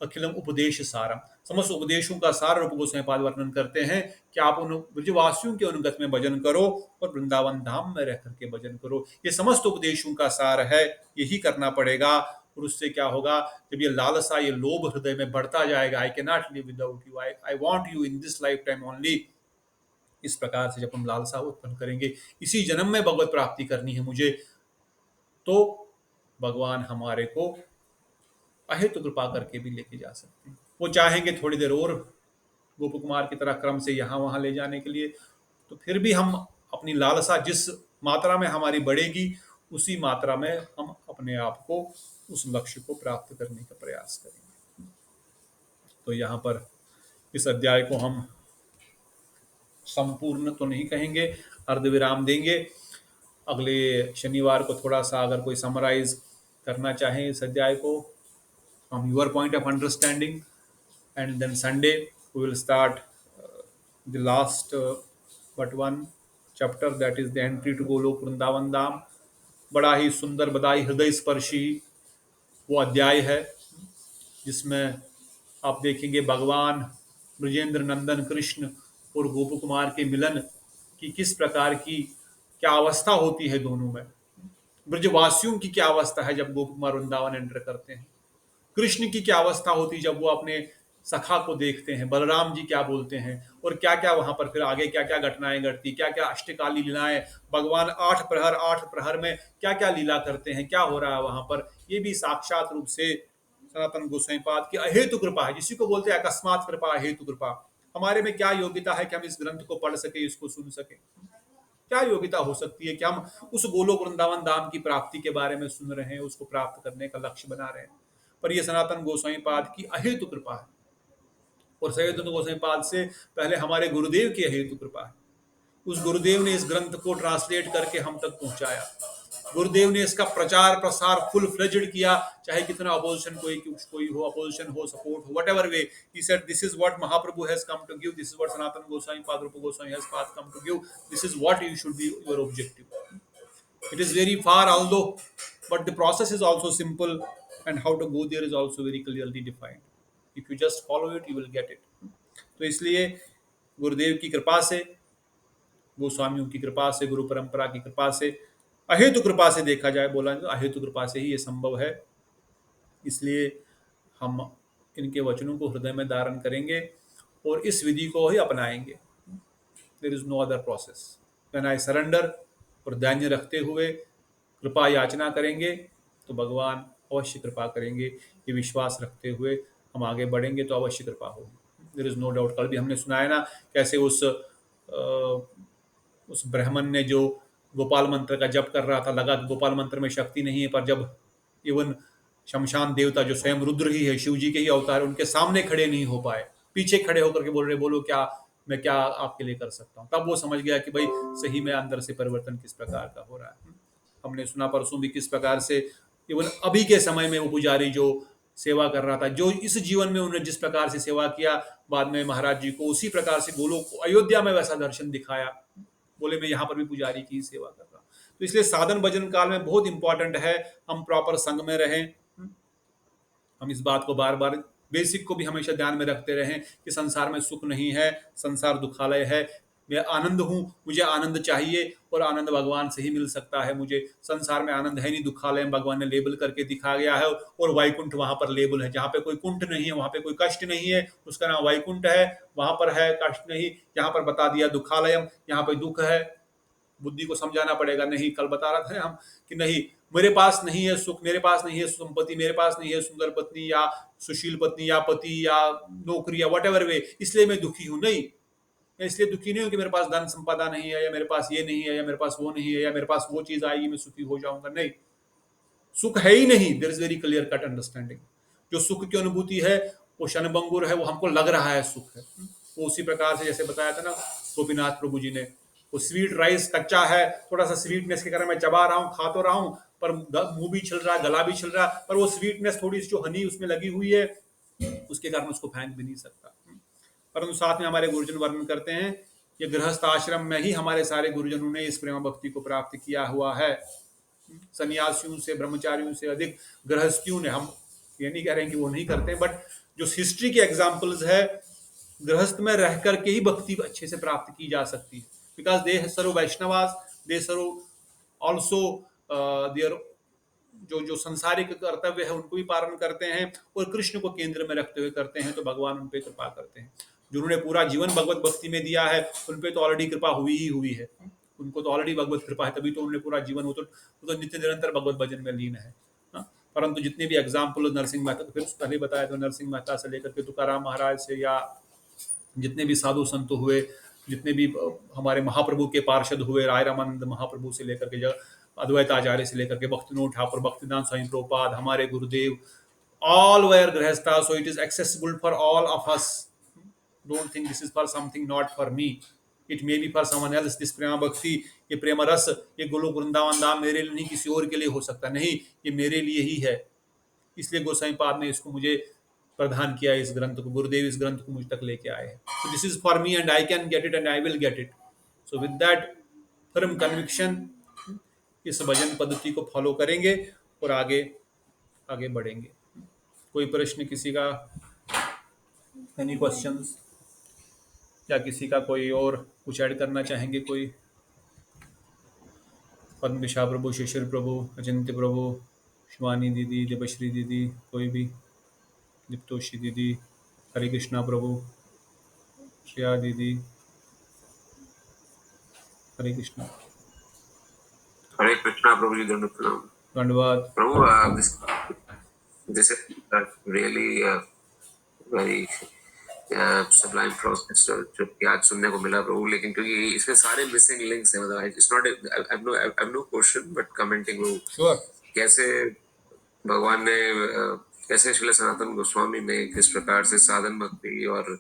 अखिलम उपदेश सारम। समस्त उपदेशों का सार रूप गोसाई पाद वर्णन करते हैं कि आप उन ब्रजवासियों के अनुगत में भजन करो और वृंदावन धाम में रह करके भजन करो। ये समस्त उपदेशों का सार है, यही करना पड़ेगा। और उससे क्या होगा? जब ये लालसा, ये लोभ हृदय में बढ़ता जाएगा, I can not live without you, I want you in this life time only. इस प्रकार से जब हम लालसा उत्पन्न करेंगे, इसी जन्म में भगवत प्राप्ति करनी है मुझे, तो भगवान हमारे को अहेतु कृपा करके भी लेके जा सकते हैं। वो चाहेंगे थोड़ी देर और गोप कुमार की तरह क्रम से यहाँ वहाँ ले जाने के लिए, तो फिर भी हम अपनी लालसा जिस मात्रा में हमारी बढ़ेगी, उसी मात्रा में हम अपने आप को उस लक्ष्य को प्राप्त करने का प्रयास करेंगे। तो यहाँ पर इस अध्याय को हम संपूर्ण तो नहीं कहेंगे, अर्धविराम देंगे। अगले शनिवार को थोड़ा सा अगर कोई समराइज करना चाहें इस अध्याय को from your point of understanding, and then Sunday we will start the last but one chapter, that is the entry to Golok Vrindavan Dham। बड़ा ही सुंदर, बड़ा ही हृदय स्पर्शी वो अध्याय है, जिसमें आप देखेंगे भगवान ब्रजेंद्र नंदन कृष्ण और गोप कुमार के मिलन की किस प्रकार की क्या अवस्था होती है दोनों में। ब्रजवासियों की क्या अवस्था है जब गोप कुमार वृंदावन एंटर करते हैं, कृष्ण की क्या अवस्था होती है जब वो अपने सखा को देखते हैं, बलराम जी क्या बोलते हैं, और क्या क्या वहां पर फिर आगे क्या क्या घटनाएं घटती, क्या क्या अष्टकाली लीलाएं, भगवान 8 प्रहर में क्या क्या लीला करते हैं, क्या हो रहा है वहां पर, ये भी साक्षात रूप से सनातन गोसाई पाद की अहेतु कृपा है, जिसी को बोलते हैं अकस्मात कृपा, अहेतु कृपा। हमारे में क्या योग्यता है कि हम इस ग्रंथ को पढ़ सके, इसको सुन सके? क्या योग्यता हो सकती है कि हम उस गोलोक वृंदावन धाम की प्राप्ति के बारे में सुन रहे हैं, उसको प्राप्त करने का लक्ष्य बना रहे हैं? पर यह सनातन गोसाई पाद की अहेतु कृपा है। और सनातन गोसाई पाद से पहले हमारे गुरुदेव की अहेतु कृपा है। उस गुरुदेव ने इस ग्रंथ को ट्रांसलेट करके हम तक पहुंचाया। गुरुदेव ने इसका प्रचार प्रसार फुल फ्लेज्ड किया, चाहे कितना अपोजिशन कोई हो, अपोजिशन हो, सपोर्ट हो, whatever way, he said this is what Mahaprabhu has come to give, this is what Sanatana Gosai Pada Rupa Gosai has Pada come to give, this is what you should be your objective. It is very far, although, but the process is also simple, and how to go there is also very clearly defined. If you just follow it, you will get it. तो इसलिए गुरुदेव की कृपा से, गोस्वामियों की कृपा से, गुरु परंपरा की कृपा से, अहेतु कृपा से देखा जाए, बोला तो अहेतु कृपा से ही ये संभव है। इसलिए हम इनके वचनों को हृदय में धारण करेंगे और इस विधि को ही अपनाएंगे। There is no other process. When I surrender, और ध्यान रखते हुए कृपा याचना करेंगे तो भगवान अवश्य कृपा करेंगे। ये विश्वास रखते हुए हम आगे बढ़ेंगे तो अवश्य कृपा होगी। There is no doubt. कल भी हमने सुना है ना कैसे उस ब्राह्मण ने जो गोपाल मंत्र का जप कर रहा था, लगा कि गोपाल मंत्र में शक्ति नहीं है, पर जब इवन शमशान देवता जो स्वयं रुद्र ही है, शिव जी के ही अवतार, उनके सामने खड़े नहीं हो पाए, पीछे खड़े होकर के बोल रहे, बोलो क्या मैं क्या आपके लिए कर सकता हूँ। तब वो समझ गया कि भाई सही में अंदर से परिवर्तन किस प्रकार का हो रहा है। हमने सुना परसों भी किस प्रकार से इवन अभी के समय में वो पुजारी जो सेवा कर रहा था, जो इस जीवन में उन्होंने जिस प्रकार से सेवा किया, बाद में महाराज जी को उसी प्रकार से गोलोक अयोध्या में वैसा दर्शन दिखाया। बोले मैं यहाँ पर भी पुजारी की सेवा कर रहा हूँ। तो इसलिए साधन भजन काल में बहुत इंपॉर्टेंट है हम प्रॉपर संग में रहें। हम इस बात को बार बार बेसिक को भी हमेशा ध्यान में रखते रहें कि संसार में सुख नहीं है, संसार दुखालय है। मैं आनंद हूँ, मुझे आनंद चाहिए और आनंद भगवान से ही मिल सकता है। मुझे संसार में आनंद है नहीं, दुखालय भगवान ने लेबल करके दिखा गया है, और वैकुंठ वहां पर लेबल है। जहाँ पे कोई कुंठ नहीं है वहां पे कोई कष्ट नहीं है, उसका नाम वैकुंठ है। वहां पर है कष्ट नहीं, यहाँ पर बता दिया दुखालयम, यहाँ पे दुख है। बुद्धि को समझाना पड़ेगा। नहीं, कल बता रहा था हम कि नहीं, मेरे पास नहीं है सुख, मेरे पास नहीं है संपत्ति, मेरे पास नहीं है सुंदर पत्नी या सुशील पत्नी या पति या नौकरी या वट एवर वे, इसलिए मैं दुखी हूं। नहीं, मैं इसलिए दुखी नहीं हूं कि मेरे पास धन संपदा नहीं है, या मेरे पास ये नहीं है, या मेरे पास वो नहीं है, या मेरे पास वो चीज आएगी मैं सुखी हो जाऊंगा। नहीं, सुख है ही नहीं। There is very clear cut understanding. जो सुख की अनुभूति है वो क्षणभंगुर है, वो हमको लग रहा है सुख है। वो उसी प्रकार से जैसे बताया था ना गोपीनाथ प्रभु जी ने, वो स्वीट राइस कच्चा है, थोड़ा सा स्वीटनेस के कारण मैं चबा रहा हूँ, खा तो रहा हूँ, पर मुंह भी छिल रहा है, गला भी छिल रहा है, पर वो स्वीटनेस थोड़ी सी जो हनी उसमें लगी हुई है, उसके कारण उसको फेंक भी नहीं सकता। परंतु साथ में हमारे गुरुजन वर्णन करते हैं ये गृहस्थ आश्रम में ही हमारे सारे गुरुजनों ने इस प्रेम भक्ति को प्राप्त किया हुआ है। सन्यासियों से, ब्रह्मचारियों से अधिक गृहस्थियों ने, हम ये नहीं कह रहे हैं कि वो नहीं करते, बट जो हिस्ट्री के एग्जाम्पल्स है, गृहस्थ में रह करके ही भक्ति अच्छे से प्राप्त की जा सकती है। Because they serve Vaishnavas, they serve also there जो संसारिक कर्तव्य है उनको भी पालन करते हैं, और कृष्ण को केंद्र में रखते हुए करते हैं, तो भगवान उन पे कृपा करते हैं। जिन्होंने पूरा जीवन भगवत भक्ति में दिया है उन पे तो ऑलरेडी कृपा हुई ही हुई है। उनको तो ऑलरेडी भगवत कृपा है, तभी तो उन्होंने पूरा जीवन, वो तो नित्य निरंतर भगवत भजन में लीन है। परंतु जितने भी एग्जाम्पल नरसिंह मेहता, फिर पहले बताया तो नरसिंह मेहता से लेकर के तुकाराम महाराज से, या जितने भी साधु संत हुए, जितने भी हमारे महाप्रभु के पार्षद हुए, राय रामानंद महाप्रभु से लेकर के अद्वैत आचार्य से लेकर के भक्तिनोद ठाकुर, भक्तिदान स्वामी प्रभुपाद, हमारे गुरुदेव, all were grihastha, so it is accessible for all of us. Don't think this is for something not for me, it may be for someone else. This प्रेमा भक्ति, ये प्रेम रस, ये गोलोक वृंदावन धाम मेरे लिए नहीं, किसी और के लिए हो सकता नहीं, ये मेरे लिए ही है। इसलिए गोसाई पाद ने इसको मुझे प्रदान किया, इस ग्रंथ को, गुरुदेव इस ग्रंथ को मुझ तक लेके आए हैं। So this is for me and I can get it and I will get it. So with that firm conviction इस भजन पद्धति को फॉलो करेंगे और आगे आगे बढ़ेंगे। कोई प्रश्न किसी का, एनी क्वेश्चंस, या किसी का कोई और कुछ ऐड करना चाहेंगे कोई? पद्मविशा प्रभु, शिशिर प्रभु, अचिंत्य प्रभु, शिवानी दीदी, देवश्री दीदी, कोई भी, दीप्तोषी दीदी, हरे कृष्णा प्रभु, श्रेया दीदी, हरे कृष्णा। हरे कृष्णा प्रभु जी, दंड प्रणाम। धन्यवाद प्रभु, this is really very sublime process जो कि आज सुनने को मिला प्रभु। लेकिन क्योंकि इसमें सारे मिसिंग लिंक्स हैं, मतलब it's not, I have no question but commenting prabhu, sure. कैसे भगवान ने कैसे श्रील सनातन गोस्वामी ने किस प्रकार से साधन भक्ति और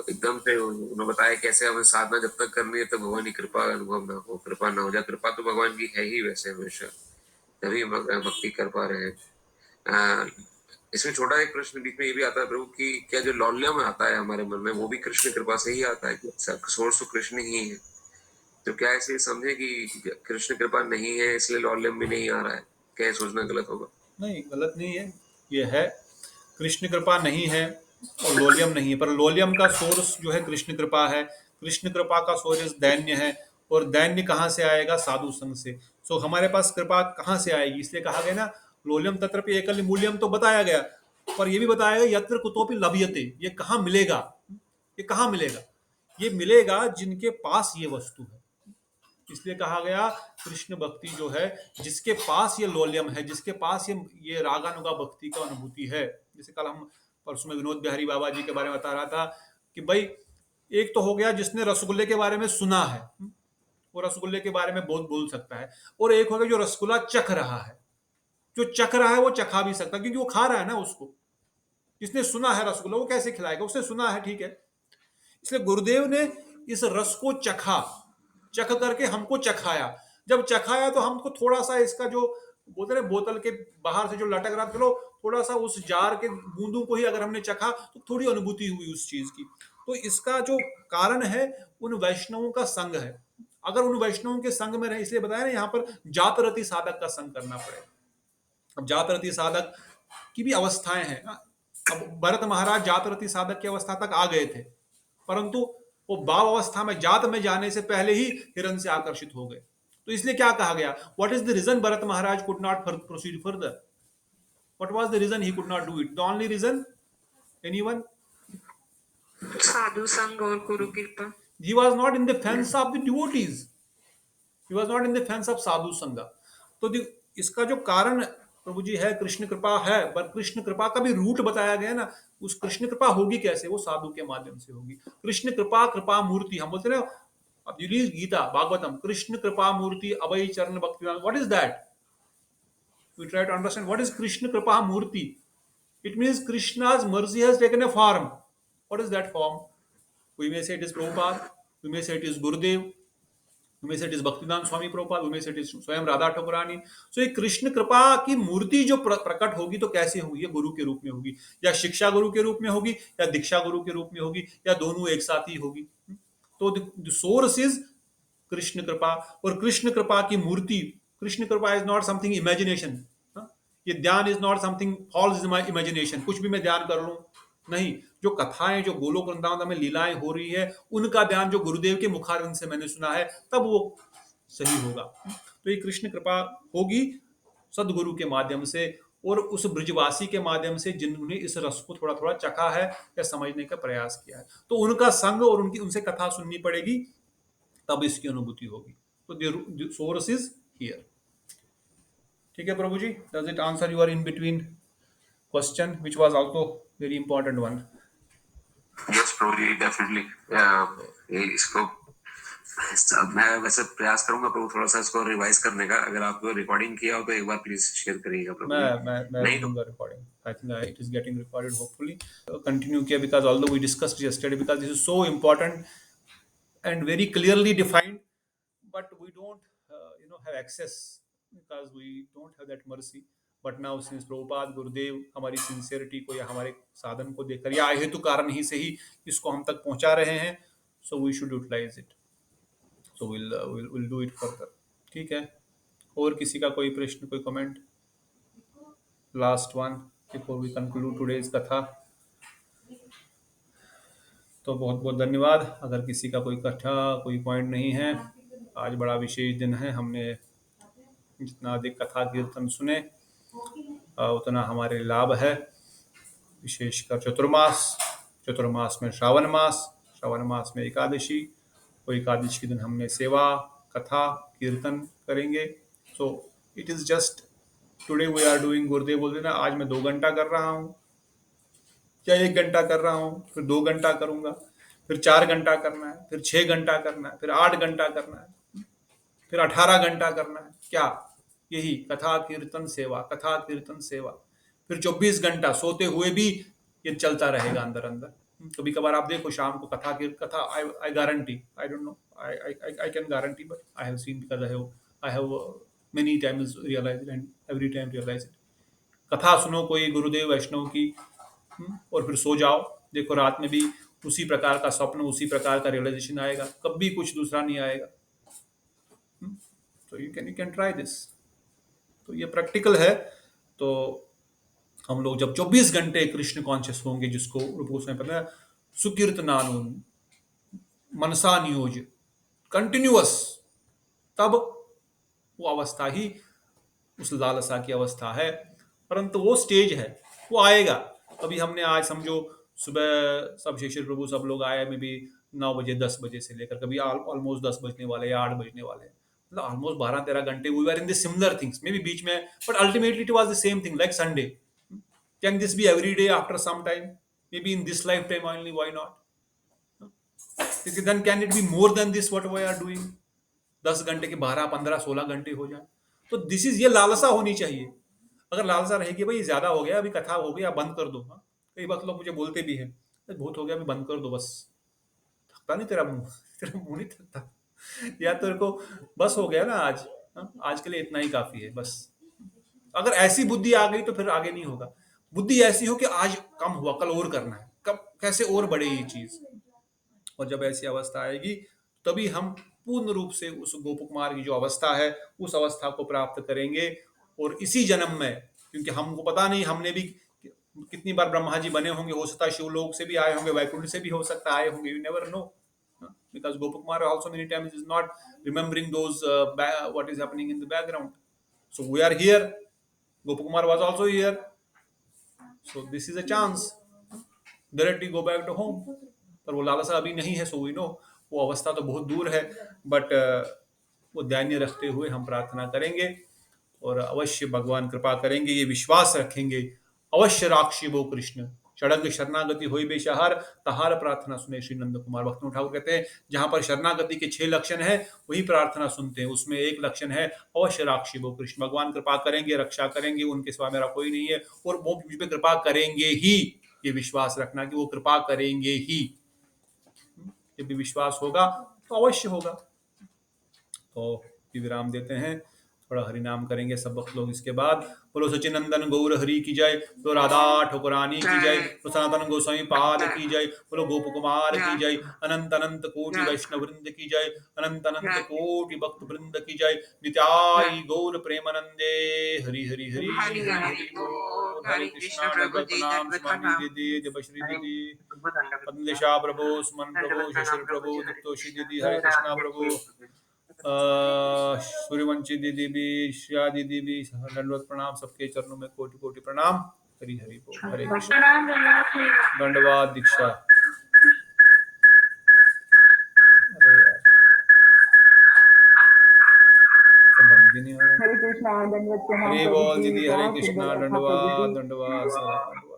एकदम से उन्होंने बताया कैसे हमें साधना जब तक करनी है तब भगवान की कृपा अनुभव ना हो, कृपा ना हो जाए। कृपा तो भगवान की है ही वैसे हमेशा, तभी भक्ति कर पा रहे हैं। इसमें छोटा एक प्रश्न बीच में ये भी आता है प्रभु कि क्या जो लौल्यम आता है हमारे मन में वो भी कृष्ण कृपा से ही आता है? सोर्स तो कृष्ण ही है, तो क्या ऐसे समझे कि कृष्ण कृपा नहीं है इसलिए लौल्यम भी नहीं आ रहा है? क्या सोचना गलत होगा? नहीं, गलत नहीं है, ये है। कृष्ण कृपा नहीं है और लोलियम नहीं है, पर लोलियम का सोर्स जो है कृष्ण कृपा है, कृष्ण कृपा का सोर्स दैन्य है, और दैन्य कहाँ से आएगा? साधु संघ से। सो हमारे पास कृपा कहाँ से आएगी? इसलिए कहा गया ना, लोलियम तत्रपि एकल मूल्यम तो बताया गया, पर यह भी बताया गया यत्र कुतोपि लभ्यते, ये कहाँ मिलेगा? ये कहाँ मिलेगा? ये मिलेगा जिनके पास ये वस्तु है। इसलिए कहा गया कृष्ण भक्ति जो है, जिसके पास ये लोलियम है, जिसके पास ये रागानुगा भक्ति का अनुभूति है। जैसे कल हम परसों में विनोद बिहारी बाबा जी के बारे में बता रहा था कि भाई, एक तो हो गया जिसने रसगुल्ले के बारे में सुना है, वो रसगुल्ले के बारे में बहुत बोल सकता है, और एक हो गया जो रसगुल्ला चख रहा है। जो चख रहा है वो चखा भी सकता है, क्योंकि वो खा रहा है ना उसको। जिसने सुना है रसगुल्ला, वो कैसे खिलाएगा? उसने सुना है, ठीक है। इसलिए गुरुदेव ने इस रस को चखा, चख करके हमको चखाया। जब चखाया तो हमको थोड़ा सा इसका जो बोलते हैं बोतल के बाहर से जो लटक रहा, चलो थोड़ा सा उस जार के बूंदों को ही अगर हमने चखा तो थोड़ी अनुभूति हुई उस चीज की। तो इसका जो कारण है उन वैष्णवों का संग है। अगर उन वैष्णवों के संग में रहे, इसलिए बताया ना यहाँ पर जात रति साधक का संग करना पड़ेगा। अब जात रति साधक की भी अवस्थाएं हैं। अब भरत महाराज जात रति साधक की अवस्था तक आ गए थे, परंतु वो भाव अवस्था में जात में जाने से पहले ही हिरण से आकर्षित हो गए। तो इसलिए क्या कहा गया? What is the reason Bharat Maharaj could not proceed further? What was the reason he could not do it? The only reason, anyone? साधु संग और गुरु कृपा। He was not in the fence of the devotees. He was not in the fence of साधु संगा। तो इसका जो कारण प्रभु जी है, कृष्ण कृपा है, पर कृष्ण कृपा का भी रूट बताया गया ना। उस कृष्ण कृपा होगी कैसे? वो साधु के माध्यम से होगी। कृष्ण कृपा, कृपा मूर्ति, हम बोलते ना, अब यू रीड गीता भागवतम, कृष्ण कृपा मूर्ति अभय चरण भक्ति, what is that? We try to understand what is Krishna Kripa Murti. It means Krishna's mercy has taken a form. What is that form? We may say it is Prabhupada, we may say it is Gurudev, we may say it is Bhaktivedanta Swami Prabhupada, we may say it is स्वयं Radha Thakurani. So ये कृष्ण कृपा की मूर्ति जो प्रकट होगी तो कैसे होगी? ये गुरु के रूप में होगी, या शिक्षा गुरु के रूप में होगी, या दीक्षा गुरु के रूप में होगी, या दोनों एक साथ ही होगी। तो सोर्स इज कृष्ण कृपा। और कृष्ण कृपा की मूर्ति, कृष्ण कृपा इज नॉट समथिंग इमेजिनेशन। ये ध्यान is not something falls in my imagination, कुछ भी मैं ध्यान कर लूं, नहीं। जो कथाएं, जो गोलोक वृंदावन में लीलाएं हो रही है, उनका ध्यान जो गुरुदेव के मुखारविंद से मैंने सुना है, तब वो सही होगा। तो ये कृष्ण कृपा होगी सदगुरु के माध्यम से, और उस ब्रजवासी के माध्यम से जिन्होंने इस रस को थोड़ा थोड़ा चखा है या समझने का प्रयास किया है। तो उनका संग और उनकी उनसे कथा सुननी पड़ेगी, तब इसकी अनुभूति होगी। तो सोर्स इज हियर। ठीक है Prabhu ji, does it answer your in between question which was also very important one? Yes Prabhu ji, definitely. इसको मैं वैसे प्रयास करूंगा प्रभु थोड़ा सा इसको रिवाइज करने का। अगर आपको रिकॉर्डिंग किया हो तो एक बार प्लीज शेयर करिएगा प्रभु जी। मैं नहीं तो दूंगा recording. I think it is getting recorded hopefully. Continue किया because although we discussed yesterday, because this is so important and very clearly defined, but we don't have access because we don't have that mercy. But now since Prabhupada Gurudev हमारी sincerity को या हमारे साधन को देखकर या हेतु कारण ही से ही इसको हम तक पहुंचा रहे हैं, so we should utilize it. So we'll do it further. ठीक है। और किसी का कोई प्रश्न, कोई comment? Last one before we conclude today's katha. तो बहुत बहुत धन्यवाद। अगर किसी का कोई कथा, कोई पॉइंट नहीं है, आज बड़ा विशेष दिन है। हमने जितना अधिक कथा कीर्तन सुने उतना हमारे लाभ है। विशेषकर चतुर्मास में श्रावण मास में एकादशी, और एकादशी के दिन हमने सेवा, कथा, कीर्तन करेंगे। So it is just today we are doing, Gurudev बोल देना आज मैं 2 घंटा कर रहा हूँ, या 1 घंटा कर रहा हूँ, फिर 2 घंटा करूँगा, फिर 4 घंटा करना है, फिर 6 घंटा करना है, फिर 8 घंटा करना है, फिर 18 घंटा करना है। क्या? यही कथा कीर्तन सेवा, कथा कीर्तन सेवा। फिर 24 घंटा सोते हुए भी ये चलता रहेगा अंदर अंदर। कभी कभार आप देखो शाम को कथा, I guarantee, I don't know, I can guarantee, but I have seen because I have many times realized and every time realized. कथा सुनो कोई गुरुदेव वैष्णव की, और फिर सो जाओ। देखो रात में भी उसी प्रकार का स्वप्न, उसी प्रकार का रियलाइजेशन आएगा, कभी कुछ दूसरा नहीं आएगा। तो यू कैन ट्राई दिस। तो ये प्रैक्टिकल है। तो हम लोग जब 24 घंटे कृष्ण कॉन्शियस होंगे, जिसको रूप गोस्वामी पता है, सुकीर्तनानुन मनसा नियोज कंटिन्यूअस, तब वो अवस्था ही उस लालसा की अवस्था है। परंतु वो स्टेज है, वो आएगा। अभी हमने आज समझो सुबह सब शिशिर प्रभु सब लोग आए, में भी 9 बजे 10 बजे से लेकर कभी ऑलमोस्ट 10 बजने वाले या 8 बजने वाले, मतलब ऑलमोस्ट 12-13 घंटे we are in the similar things, maybe बीच में, but ultimately it was the same thing like Sunday. Can this be every day after some time, maybe in this life time only, why not? Then can it be more than this what we are doing? 10 घंटे के 12, 15, 16 घंटे हो जाए, तो this is, ये लालसा होनी चाहिए। अगर लालसा रहेगी भाई ज्यादा हो गया, अभी कथा हो गया, बंद कर दो, हाँ, कई बार लोग मुझे बोलते भी हैं, बहुत हो गया अभी बंद कर दो बस, थकता नहीं तेरा मुंह? तेरा मुंह नहीं थकता? या तेरे को बस हो गया ना आज, हाँ? आज के लिए इतना ही काफी है बस। अगर ऐसी बुद्धि आ गई तो फिर आगे नहीं होगा। बुद्धि ऐसी हो कि आज कम हुआ, कल और करना है, कब कैसे और बढ़े ये चीज। और जब ऐसी अवस्था आएगी तभी हम पूर्ण रूप से उस गोप कुमार की जो अवस्था है, उस अवस्था को प्राप्त करेंगे। और इसी जन्म में, क्योंकि हमको पता नहीं, हमने भी कितनी बार ब्रह्मा जी बने होंगे, हो सकता है शिवलोक से भी आए होंगे, वैकुंठ से भी हो सकता है आए होंगे, you never know, because Gopakumar also many times is not remembering those what is happening in the background. So we are here, Gopakumar was also here, so this is a chance, directly go back to home. पर वो लालसा अभी नहीं है, so we know वो अवस्था तो बहुत दूर है, बट वो ध्यान रखते हुए हम प्रार्थना करेंगे और अवश्य भगवान कृपा करेंगे, ये विश्वास रखेंगे, अवश्य राक्षी वो कृष्ण षडंग शरणागति होई बेशहार, तहार प्रार्थना सुने श्री नंद कुमार। भक्तों ठाकुर कहते हैं जहां पर शरणागति के 6 लक्षण है वही प्रार्थना सुनते हैं, उसमें एक लक्षण है अवश्य राक्षी वो कृष्ण। भगवान कृपा करेंगे, रक्षा करेंगे, उनके सिवा मेरा कोई नहीं है, और वो मुझ पे कृपा करेंगे ही, ये विश्वास रखना कि वो कृपा करेंगे ही। यदि विश्वास होगा तो अवश्य होगा। तो विराम देते हैं, थोड़ा हरि नाम करेंगे सब भक्त लोग इसके बाद। बोलो सचिनंदन गौर हरि की जय, बोलो राधा ठकुरानी की जय, बोलो सनातन गोस्वामी पाद की जय, बोलो गोप कुमार की जय, अनंत अनंत कोटि वैष्णव वृंद की जय, अनंत अनंत कोटि भक्त वृंद की जय। नित्याई गौर प्रेमानंदे, हरि हरि हरि हरि हरि बोल। हरे कृष्णा, दंडवत प्रणाम, शिवानी दीदी, देवश्री दीदी, पद्मदेशा प्रभु, सुमन प्रभु, शशिर प्रभु, दीप्तोषी दीदी, हरे कृष्णा प्रभु, सूर्यवंशी दीदी भी, श्रेया दीदी भी, दंडवत प्रणाम, सबके चरणों में कोटि कोटि प्रणाम। हरि हरि बोल। हरे कृष्ण, दंडवाद दीक्षा। अरे यार तो बंद भी नहीं हो रहा। हरे कृष्णा, दंडवत प्रणाम हरि प्रभु बोल जी, दीदी, हरे बहुत कृष्णा, सुंदर कथा प्रभु दंडवाद जी। दंडवाद।